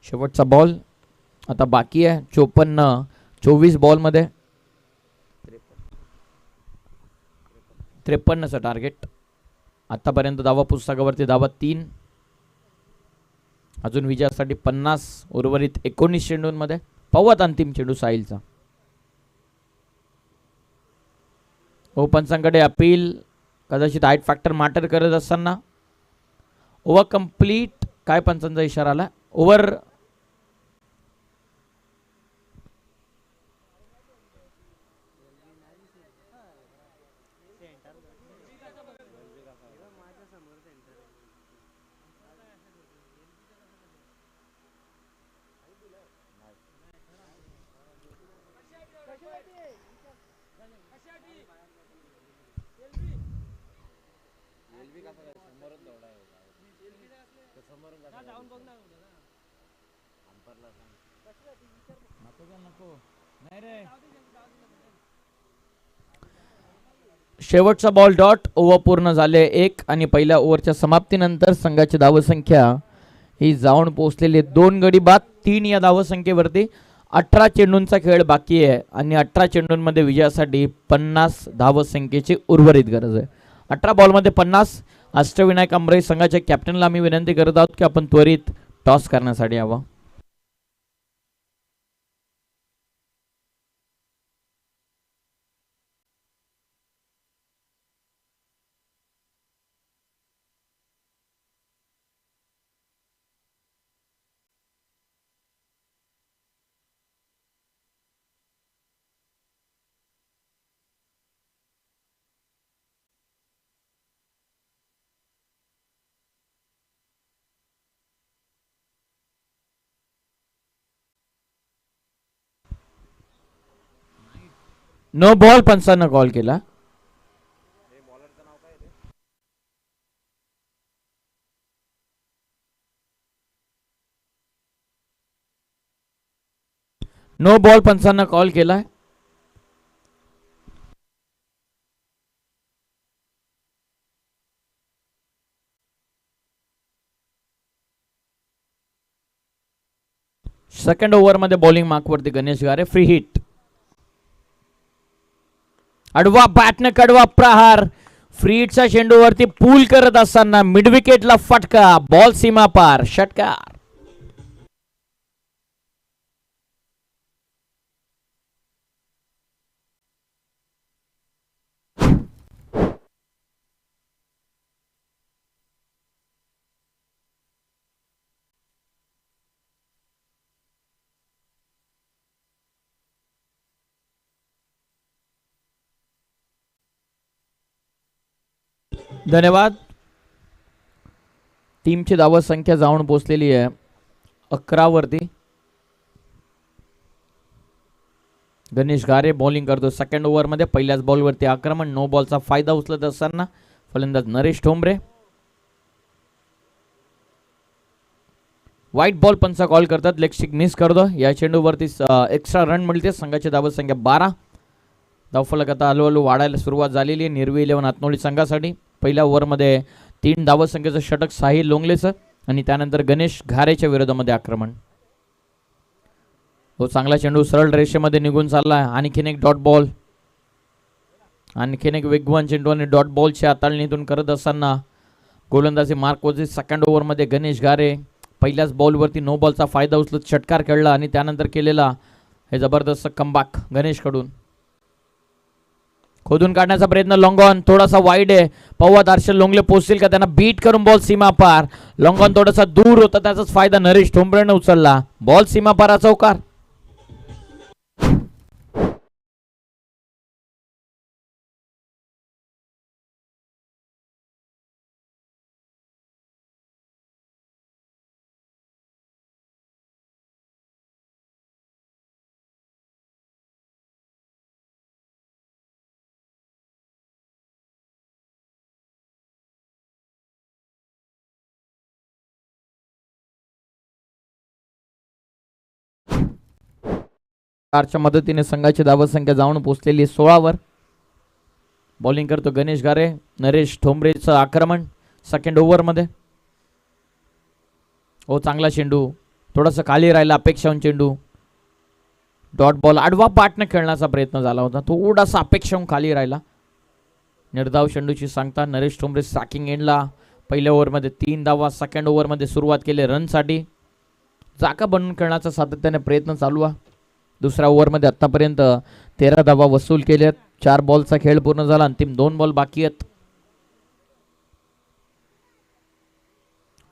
शेवटचा बॉल आता बाकी आहे. 24 बॉलमध्ये 53चं टार्गेट. आतापर्यंत धावा पुस्तकावरती धावा 3. अजून विजयासाठी 50. उर्वरित 19 चेंडूंमध्ये. पाहूयात अंतिम चेंडू साहिलचा. पंचांकडे अपील. कदाचित हाईट फॅक्टर मॅटर करत असताना ओव्हर कंप्लीट. काय पंचांचा इशारा आला. ओव्हर शेवटचा बॉल डॉट. ओव्हर पूर्ण झाले 1 आणि पहिल्या ओव्हरच्या समाप्तीनंतर संघाची धावसंख्या ही जाऊन पोहोचलेली 2 गडी बाद 3 या धावसंख्येवरती. 18 चेंडूंचा खेळ बाकी आहे आणि 18 चेंडूंमध्ये विजयासाठी 50 धावसंख्येची उर्वरित गरज आहे. 18 बॉलमध्ये 50. अष्टविनायक आंबरे संघाच्या कॅप्टनला आम्ही विनंती करत आहोत की आपण त्वरित टॉस करण्यासाठी यावं. नो बॉल पंचांना कॉल केला. नो बॉल पंचांना कॉल केलाय. सेकंड ओव्हरमध्ये बॉलिंग मार्कवरती गणेश गारे. Free hit. अडवा बॅटने कडवा प्रहार. फ्री हिटचा चेंडूवरती पूल करत असताना मिड विकेटला फटका. बॉल सीमा पार. षटकार. धन्यवाद. टीमची धाव संख्या जाऊन पोहोचलेली आहे 11 वरती. गणेश गारे बॉलिंग करतो सेकंड ओव्हरमध्ये. पहिल्याच बॉलवरती आक्रमण. नो बॉलचा फायदा उचलत असताना फलंदाज नरेश ठोंबरे. व्हाईट बॉल पंच कॉल करतात. लेग स्टिक मिस करतो. या चेंडूवरती एक्स्ट्रा रन मिळते. संघाची धाव संख्या 12. धावफलक आता हळूहळू वाढायला सुरुवात झालेली आहे निर्वी 11 हातनोळी संघासाठी. पहिल्या ओव्हरमध्ये 3 धावसंख्येचं षटक साहिल लोंगलेचं आणि त्यानंतर गणेश घारेच्या विरोधामध्ये आक्रमण. तो चांगला चेंडू सरळ रेषेमध्ये निघून चालला. आणखीन एक डॉट बॉल. आणखीन एक वेगवान चेंडू आणि डॉट बॉलची हाताळणीतून करत असताना गोलंदाजी मार्क होते. सेकंड ओव्हरमध्ये गणेश घारे पहिल्याच बॉलवरती नो बॉलचा फायदा उचलत षटकार खेळला आणि त्यानंतर केलेला हे जबरदस्त कमबॅक गणेशकडून. खोदून काढण्याचा प्रयत्न. लॉंग ऑन थोडासा वाईड आहे. पवाद हर्षल लोंगले पोहोचतील का. त्यांना बीट करून बॉल सीमा पार. लॉंग ऑन थोडासा दूर होता. त्याचाच फायदा नरेश ठोंबरेने उचलला. बॉल सीमा पार. चौकार. च्या मदतीने संघाची धावसंख्या जाऊन पोहोचलेली 16 वर. बॉलिंग करतो गणेश घारे. नरेश ठोंबरेचं आक्रमण सेकंड ओव्हरमध्ये. हो चांगला चेंडू. थोडासा खाली राहिला अपेक्षाहून चेंडू. डॉट बॉल आडवा पाटने खेळण्याचा प्रयत्न झाला होता. थोडासा अपेक्षाहून खाली राहिला. निर्धाव चेंडूची सांगता नरेश ठोंबरे सॅकिंग एंडला. पहिल्या ओव्हरमध्ये 3 धावा. सेकंड ओव्हरमध्ये सुरुवात केली रनसाठी. जागा बनवून खेळण्याचा सातत्याने प्रयत्न चालू आहे. दुसऱ्या ओव्हरमध्ये आतापर्यंत 13 धावा वसूल केल्यात. 4 बॉलचा खेळ पूर्ण झाला. अंतिम 2 बॉल बाकी आहेत.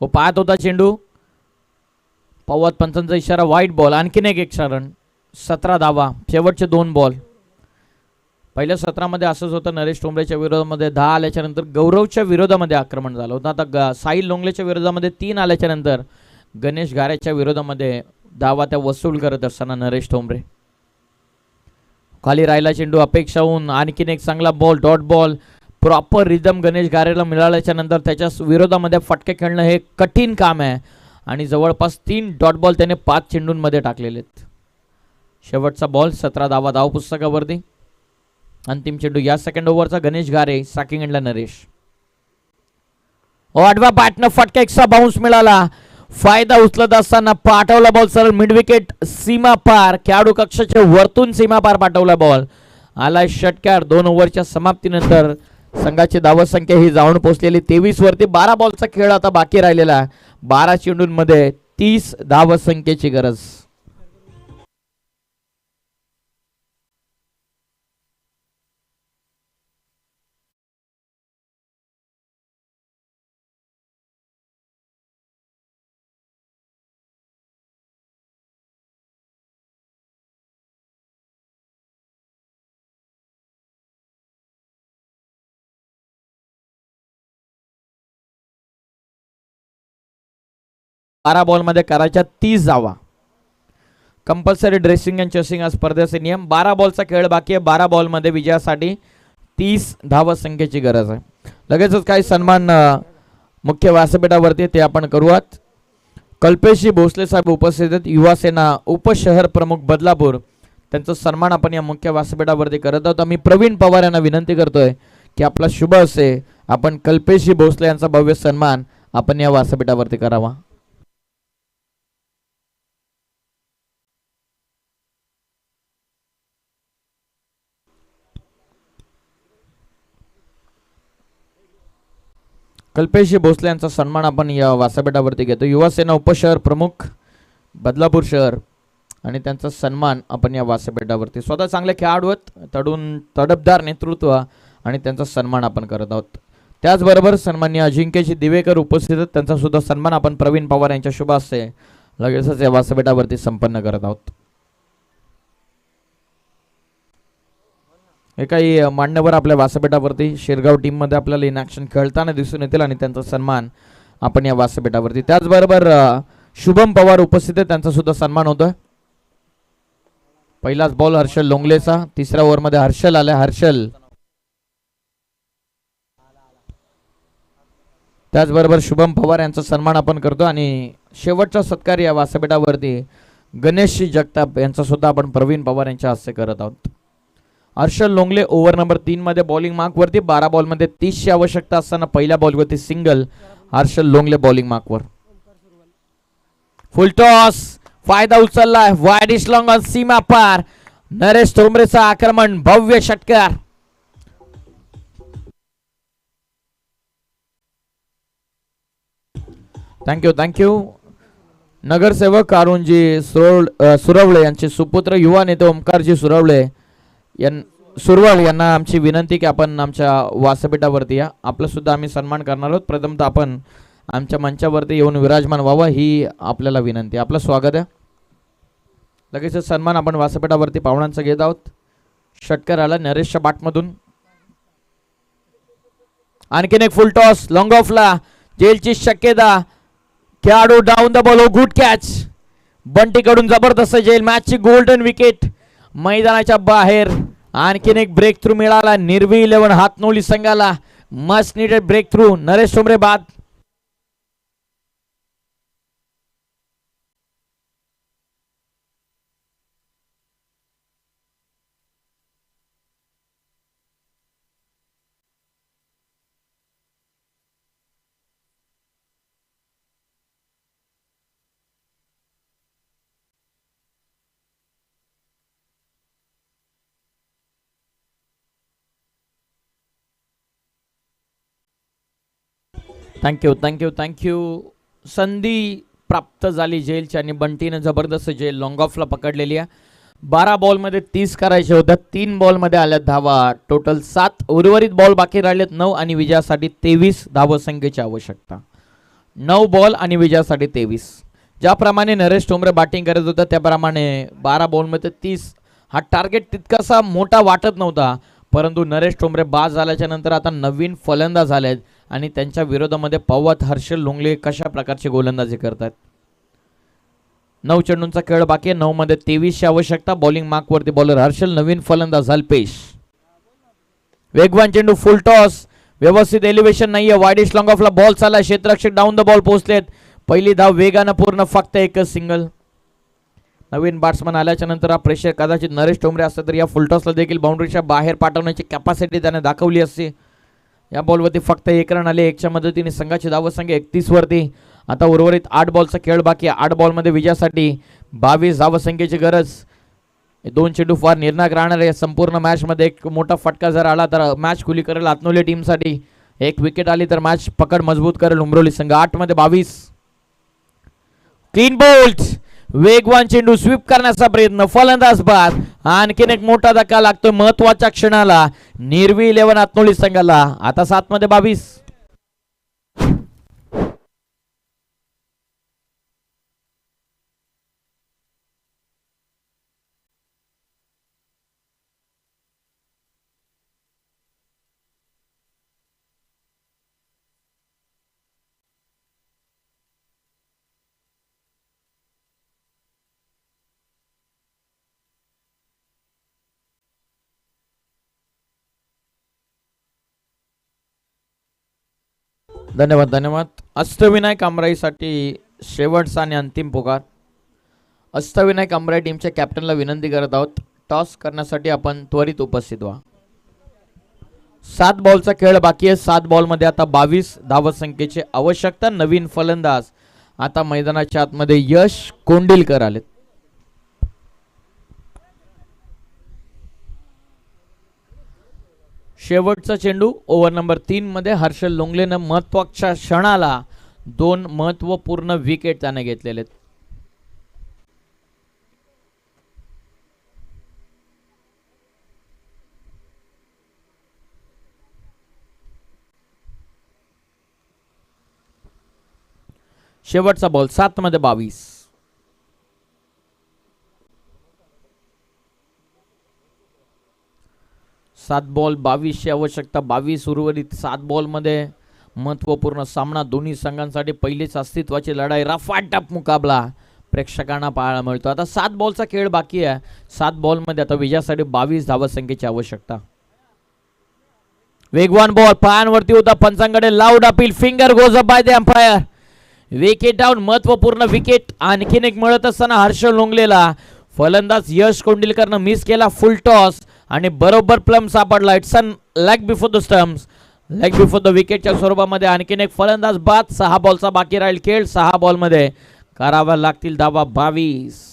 हो पाहत होता चेंडू. पवाद पंचांचा इशारा. White ball. आणखीन एक एक्स्ट्रा रन. 17 धावा. शेवटचे 2 बॉल. पहिल्या सत्रामध्ये असंच होतं. नरेश ठोंबरेच्या विरोधामध्ये 10 आल्याच्या नंतर गौरवच्या विरोधामध्ये आक्रमण झालं होतं. आता साहिल लोंगलेच्या विरोधामध्ये 3 आल्याच्या नंतर गणेश घारेच्या विरोधामध्ये धावा त्या वसूल करत असताना नरेश ठोंबरे. खाली राहिला चेंडू अपेक्षाहून. आणखीन एक चांगला ball. Dot ball. Proper rhythm Ganesh घारेला मिळाल्याच्या नंतर त्याच्या विरोधामध्ये फटके खेळणं हे कठीण काम आहे आणि जवळपास 3 डॉट बॉल त्याने 5 चेंडूंमध्ये टाकलेले आहेत. शेवटचा बॉल. 17 धावा धाव पुस्तकावरती. अंतिम चेंडू या सेकंड ओव्हरचा. गणेश घारे सॅकिंग एंडला नरेश. आडवा बॅटनं फटका. एक्स्ट्रा बाउन्स मिळाला. फायदा उचलत असताना पाठवला बॉल सरळ मिड विकेट सीमा पार, खेळाडू कक्षाच्या वरतून सीमा पार पाठवला बॉल, आलाय षटकार. 2 ओव्हरच्या समाप्तीनंतर संघाची धावसंख्या ही जाऊन पोहोचलेली 23 वरती. 12 बॉलचा खेळ आता बाकी राहिलेला. 12 चेंडूंमध्ये 30 धावसंख्येची गरज. बारा बॉल मध्ये करायच्या 30 धावा. कंपल्सरी ड्रेसिंग अँड चेसिंग हा स्पर्धेचे नियम. 12 बॉलचा खेळ बाकी आहे. 12 बॉल मध्ये विजयासाठी 30 धावसंख्येची गरज आहे. लगेचच काही सन्मान मुख्य व्यासपीठावरती ते आपण करूयात. कल्पेशजी भोसले साहेब उपस्थित आहेत, युवा सेना उपशहर प्रमुख बदलापूर. त्यांचा सन्मान आपण या मुख्य व्यासपीठावरती करत आहोत. आम्ही प्रवीण पवार यांना विनंती करतोय की आपला शुभ असे आपण कल्पेशजी भोसले यांचा भव्य सन्मान आपण या व्यासपीठावरती करावा. कल्पेशजी भोसले यांचा सन्मान आपण या व्यासपीठावरती घेतो. युवा सेना उपशहर प्रमुख बदलापूर शहर आणि त्यांचा सन्मान आपण या व्यासपीठावरती. स्वतः चांगले खेळाडू आहेत, तडफदार नेतृत्व आणि त्यांचा सन्मान आपण करत आहोत. त्याचबरोबर सन्माननीय अजिंक्यजी दिवेकर उपस्थित आहेत, त्यांचा सुद्धा सन्मान आपण प्रवीण पवार यांच्या शुभ हस्ते लगेचच या व्यासपीठावरती संपन्न करत आहोत. हे काही मान्यवर आपल्या व्यासपीठावरती शिरगाव टीम मध्ये आपल्याला इन ॲक्शन खेळताना दिसून येतील आणि त्यांचा सन्मान आपण या व्यासपीठावरती. त्याचबरोबर शुभम पवार उपस्थित आहेत, त्यांचा सुद्धा सन्मान होतोय. पहिलाच बॉल हर्षल लोंगलेचा. 3ऱ्या ओव्हरमध्ये हर्षल आलाय. हर्षल त्याचबरोबर शुभम पवार यांचा सन्मान आपण करतो आणि शेवटचा सत्कार या व्यासपीठावरती गणेशजी जगताप यांचा सुद्धा आपण प्रवीण पवार यांच्या हस्ते करत आहोत. हर्षल लोंगले ओव्हर नंबर 3 मध्ये बॉलिंग मार्क वरती. 12 बॉल मध्ये 30 ची आवश्यकता असताना पहिल्या बॉल वरती सिंगल. हर्षल लोंगले बॉलिंग मार्क वर. फुल टॉस, फायदा उचललाय, वाईड इज लॉंग ऑन सीमा पार. नरेश तोमरेचा आक्रमण, भव्य षटकार. थँक्यू. नगरसेवक अरुणजी सुरवळे यांचे सुपुत्र युवा नेते ओमकारजी सुरवळ यांना आमची विनंती की आपण आमच्या व्यासपीठावरती या. आपला सुद्धा आम्ही सन्मान करणार आहोत. प्रथमतः आपण आमच्या मंचावरती येऊन विराजमान व्हावं ही आपल्याला विनंती. आपलं स्वागत आहे. लगेच सन्मान आपण व्यासपीठावरती पाहुण्यांचा घेत आहोत. षटकार आला नरेशच्या बाटमधून. आणखीन एक फुल टॉस लॉंग ऑफला. जेलची शक्यता. खेळाडू down the ball. Good catch. बंटीकडून जबरदस्त जेल. मॅचची गोल्डन विकेट मैदानाच्या बाहेर. आणखीन एक ब्रेक थ्रू मिळाला निर्वी 11 हातनोळी संघाला. Must needed breakthrough. Naresh Tomare बाद. थँक्यू. संधी प्राप्त झाली जेलची आणि बंटीने जबरदस्त जेल लॉंग ऑफला पकडलेली आहे. 12 बॉल मध्ये 30 करायचे होत्या. 3 बॉल मध्ये आल्या धावा. टोटल 7. उर्वरित बॉल बाकी राहिलेत 9 आणि विजयासाठी 23 धावसंख्येची आवश्यकता. 9 बॉल आणि विजयासाठी 23. ज्याप्रमाणे नरेश तोमरे बॅटिंग करत होता त्याप्रमाणे 12 बॉल मध्ये 30 हा टार्गेट तितकासा मोठा वाटत नव्हता. परंतु नरेश तोमरे बाद झाल्याच्या नंतर आता नवीन फलंदाज झालेत आणि त्यांच्या विरोधामध्ये पाहूयात हर्षल लोंगले कशा प्रकारची गोलंदाजी करतात. 9 चेंडूंचा खेळ बाकी आहे. 9 मध्ये 23 ची आवश्यकता. बॉलिंग मार्क वरती बॉलर हर्षल. नवीन फलंदाज अल्पेश. वेगवान चेंडू फुल टॉस. व्यवस्थित एलिव्हेशन नाहीये. वाईडिश लॉंग ऑफला बॉल चालला. क्षेत्ररक्षक डाऊन द बॉल पोहोचलेत. पहिली धाव वेगानं पूर्ण. फक्त एकच सिंगल. नवीन बॅट्समन आल्याच्या नंतर हा प्रेशर कदाचित नरेश तोमरे असतं तर या फुलटॉसला देखील बाउंड्रीच्या बाहेर पाठवण्याची कॅपॅसिटी त्याने दाखवली असती. या बॉलवरती फक्त 1 रन आले. 1च्या मदतीने संघाची धावसंख्या 31 वरती. आता उर्वरित 8 बॉलचा खेळ बाकी आहे. 8 बॉलमध्ये विजयासाठी 22 धावसंख्येची गरज. 2 चेंडू फार निर्णायक राहणार आहे. संपूर्ण मॅच मध्ये एक मोठा फटका जर आला तर मॅच खुली करेल हातनोली टीमसाठी. एक विकेट आली तर मॅच पकड मजबूत करेल उमरोली संघ. 8 मध्ये 22. Clean bolt. वेगवान चेंडू स्वीप करण्याचा प्रयत्न. फलंदाज बाद. आणखीन एक मोठा धक्का लागतोय महत्वाच्या क्षणाला निर्वी 11 हातनोली संघाला. आता 7 मध्ये 22. धन्यवाद धन्यवाद. अष्टविनायक आमराईसाठी शेवटचा आणि अंतिम पुकार. अष्टविनायक आमराई टीमच्या कॅप्टनला विनंती करत आहोत टॉस करण्यासाठी आपण त्वरित उपस्थित व्हा. 7 बॉलचा खेळ बाकी आहे. 7 बॉलमध्ये आता 22 धावसंख्येची आवश्यकता. नवीन फलंदाज आता मैदानाच्या आतमध्ये यश कोंडिलकर आलेत. शेवटचा चेंडू ओव्हर नंबर 3 मध्ये हर्षल लोंगलेनं महत्वाच्या क्षणाला 2 महत्वपूर्ण विकेट त्याने घेतलेले आहेत. शेवटचा बॉल 7 मध्ये 22. सात बॉल 22 ची आवश्यकता. 22 उर्वरित 7 बॉल मध्ये महत्वपूर्ण सामना. दोन्ही संघांसाठी पहिलीच अस्तित्वाची लढाई. रफाटप मुकाबला प्रेक्षकांना पाहायला मिळतो. आता 7 बॉलचा खेळ बाकी आहे. 7 बॉल मध्ये आता विजयासाठी 22 धावसंख्येची आवश्यकता. वेगवान बॉल पायांवरती होता. पंचांकडे loud appeal. Finger goes up by the umpire. Wicket down. महत्वपूर्ण विकेट आणखीन एक मिळत असताना हर्षल लोंगलेला फलंदाज यश कोंडिलकरनं मिस केला फुल टॉस आणि बरोबर प्लम सापडला. It's on leg before the stumps. Leg before the विकेटच्या स्वरूपामध्ये आणखीन एक फलंदाज बाद. 6 बॉलचा बाकी राहील खेळ. 6 बॉलमध्ये कराव्या लागतील धावा 22.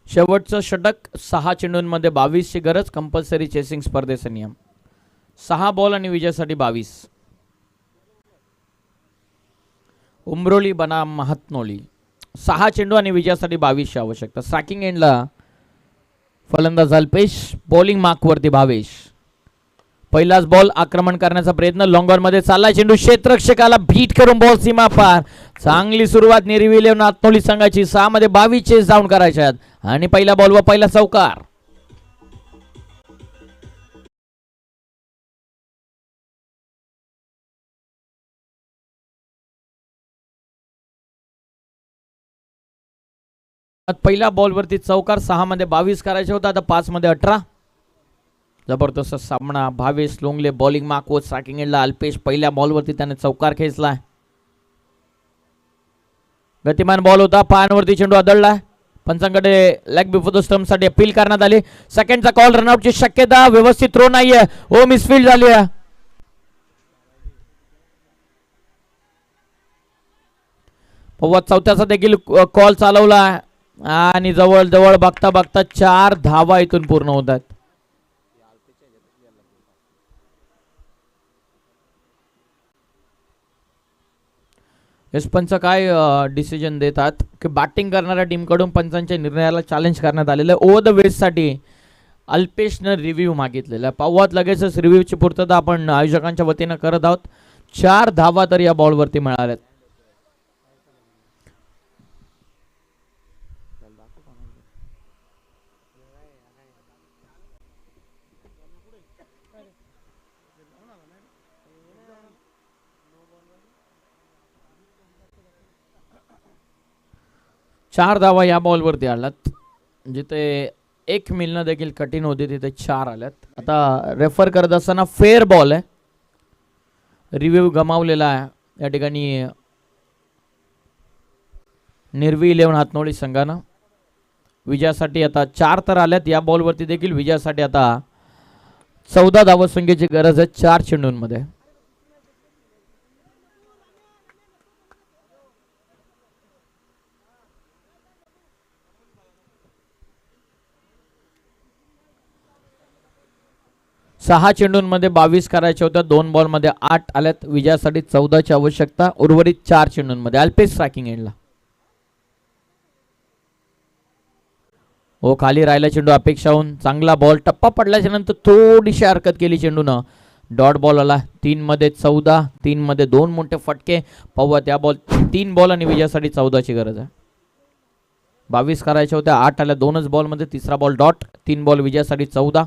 शेवटचं षटक. 6 चेंडूंमध्ये 22 ची गरज. कंपल्सरी चेसिंग स्पर्धेचा नियम. 6 बॉल आणि विजयासाठी 22. उमरोली बनाम हातनोली. 6 चेंडू आणि विजयासाठी 22 ची आवश्यकता. स्ट्रायकिंग एंडला फलंदाज अल्पेश. बॉलिंग मार्कवरती भावेश. पहिलाच बॉल आक्रमण करण्याचा प्रयत्न. लॉंगर मध्ये चालला चेंडू. क्षेत्ररक्षकाला बीट करून बॉल सीमा पार. चांगली सुरुवात निर्वी 11 हातनोली संघाची. 6 मध्ये 22 चेस डाऊन करायच्यात आणि पहिला बॉल व पहिला चौकार. पहिल्या बॉलवरती चौकार. 6 मध्ये 22 करायचे होता. आता 5 मध्ये 18. जबरदस्त सामना. भावेश लोंगले बॉलिंग मार्कवर. स्ट्रायकिंग एंडला अल्पेश. पहिल्या बॉलवरती त्याने चौकार खेचला. गतिमान बॉल होता. पायांवरती चेंडू आदळला. पंचांकडे लेग बिफोर द स्टंप साठी अपील करण्यात आली. सेकंडचा कॉल. रनआउटची शक्यता. व्यवस्थित थ्रो नाहीये. ओ मिसफील्ड झाली आहे. चौथ्याचा देखील कॉल चालवला आणि जवळ जवळ बघता बघता 4 धावा इथून पूर्ण होतात. एस पंच काय डिसिजन देतात की बॅटिंग करणाऱ्या टीमकडून पंचांच्या निर्णयाला चॅलेंज करण्यात आलेलं आहे. ओव्हर द वेस्टसाठी अल्पेशनं रिव्ह्यू मागितलेला आहे. पाहूयात लगेचच रिव्ह्यूची पूर्तता आपण आयोजकांच्या वतीनं करत आहोत. 4 धावा तर या बॉलवरती मिळाल्यात. चार धावा या बॉलवरती आल्यात. जिथे एक मिळणं देखील कठीण होती तिथे 4 आल्यात. आता रेफर करत असताना फेअर बॉल आहे. रिव्ह्यू गमावलेला आहे या ठिकाणी निर्वी 11 हातनोळी संघानं. विजयासाठी आता 4 तर आल्यात. या बॉलवरती देखील विजयासाठी आता 14 धावसंख्येची गरज आहे 4 चेंडूंमध्ये. सहा चेंडूंमध्ये 22 करायच्या होत्या. 2 बॉलमध्ये 8 आल्यात. विजयासाठी 14ची आवश्यकता. उर्वरित 4 चेंडूंमध्ये. अल्पेश स्ट्रायकिंग एंडला. हो खाली राहिला चेंडू अपेक्षाहून. चांगला बॉल. टप्पा पडल्याच्या नंतर थोडीशी हरकत केली चेंडूनं. डॉट बॉल आला. 3 मध्ये 14. 3 मध्ये 2 मोठे फटके. पाहूया त्या बॉल 3 बॉल आणि विजयासाठी 14ची गरज आहे. 22 करायच्या होत्या. 8 आल्या 2च बॉलमध्ये. तिसरा बॉल डॉट. 3 बॉल विजयासाठी 14.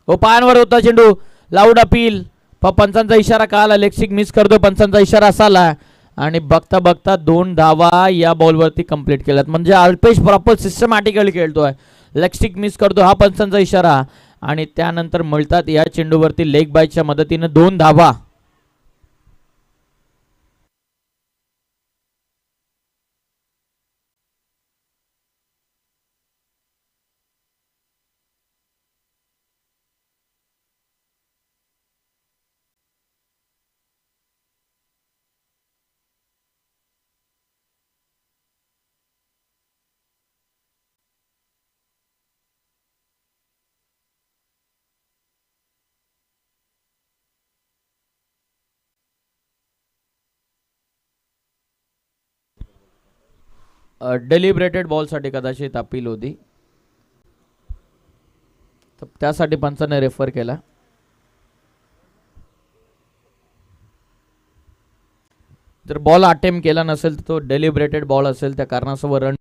हो पायांवर होता चेंडू. Loud appeal. पंचांचा इशारा का आला. लेगस्टिक मिस करतो. पंचांचा इशारा असा आला आणि बघता बघता 2 धावा या बॉलवरती कंप्लीट केल्यात. म्हणजे अल्पेश प्रॉपर सिस्टमॅटिकली खेळतोय. लेगस्टिक मिस करतो हा पंचांचा इशारा आणि त्यानंतर मिळतात या चेंडूवरती लेग बायच्या मदतीने 2 धावा. डेलिब्रेटेड बॉलसाठी कदाचित अपील होती. तर त्यासाठी पंचाने रेफर केला. जर बॉल अटेम्प्ट केला नसेल तर तो डेलिब्रेटेड बॉल असेल. त्या कारणासह रन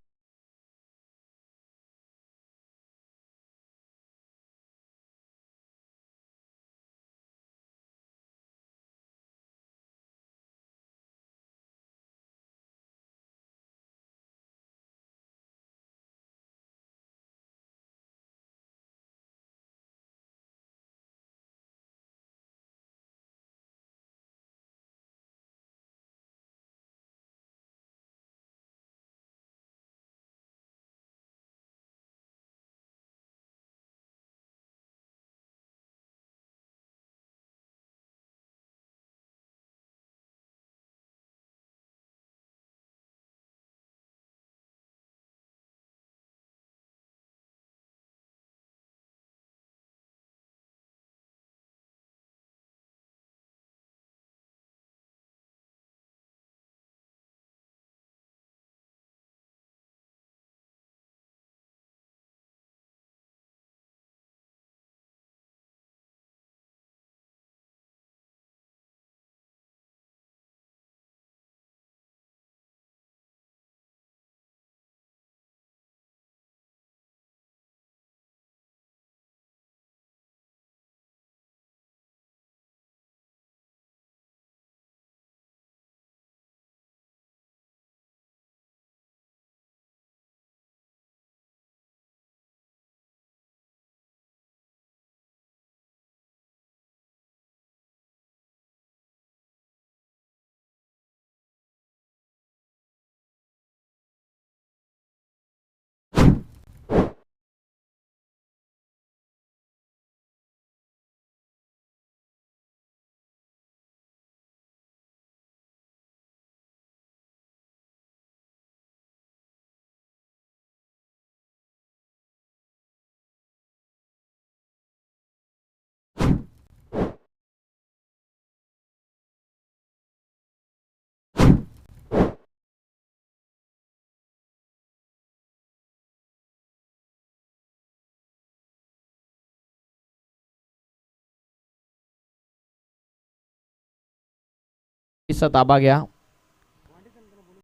ताबा घ्या.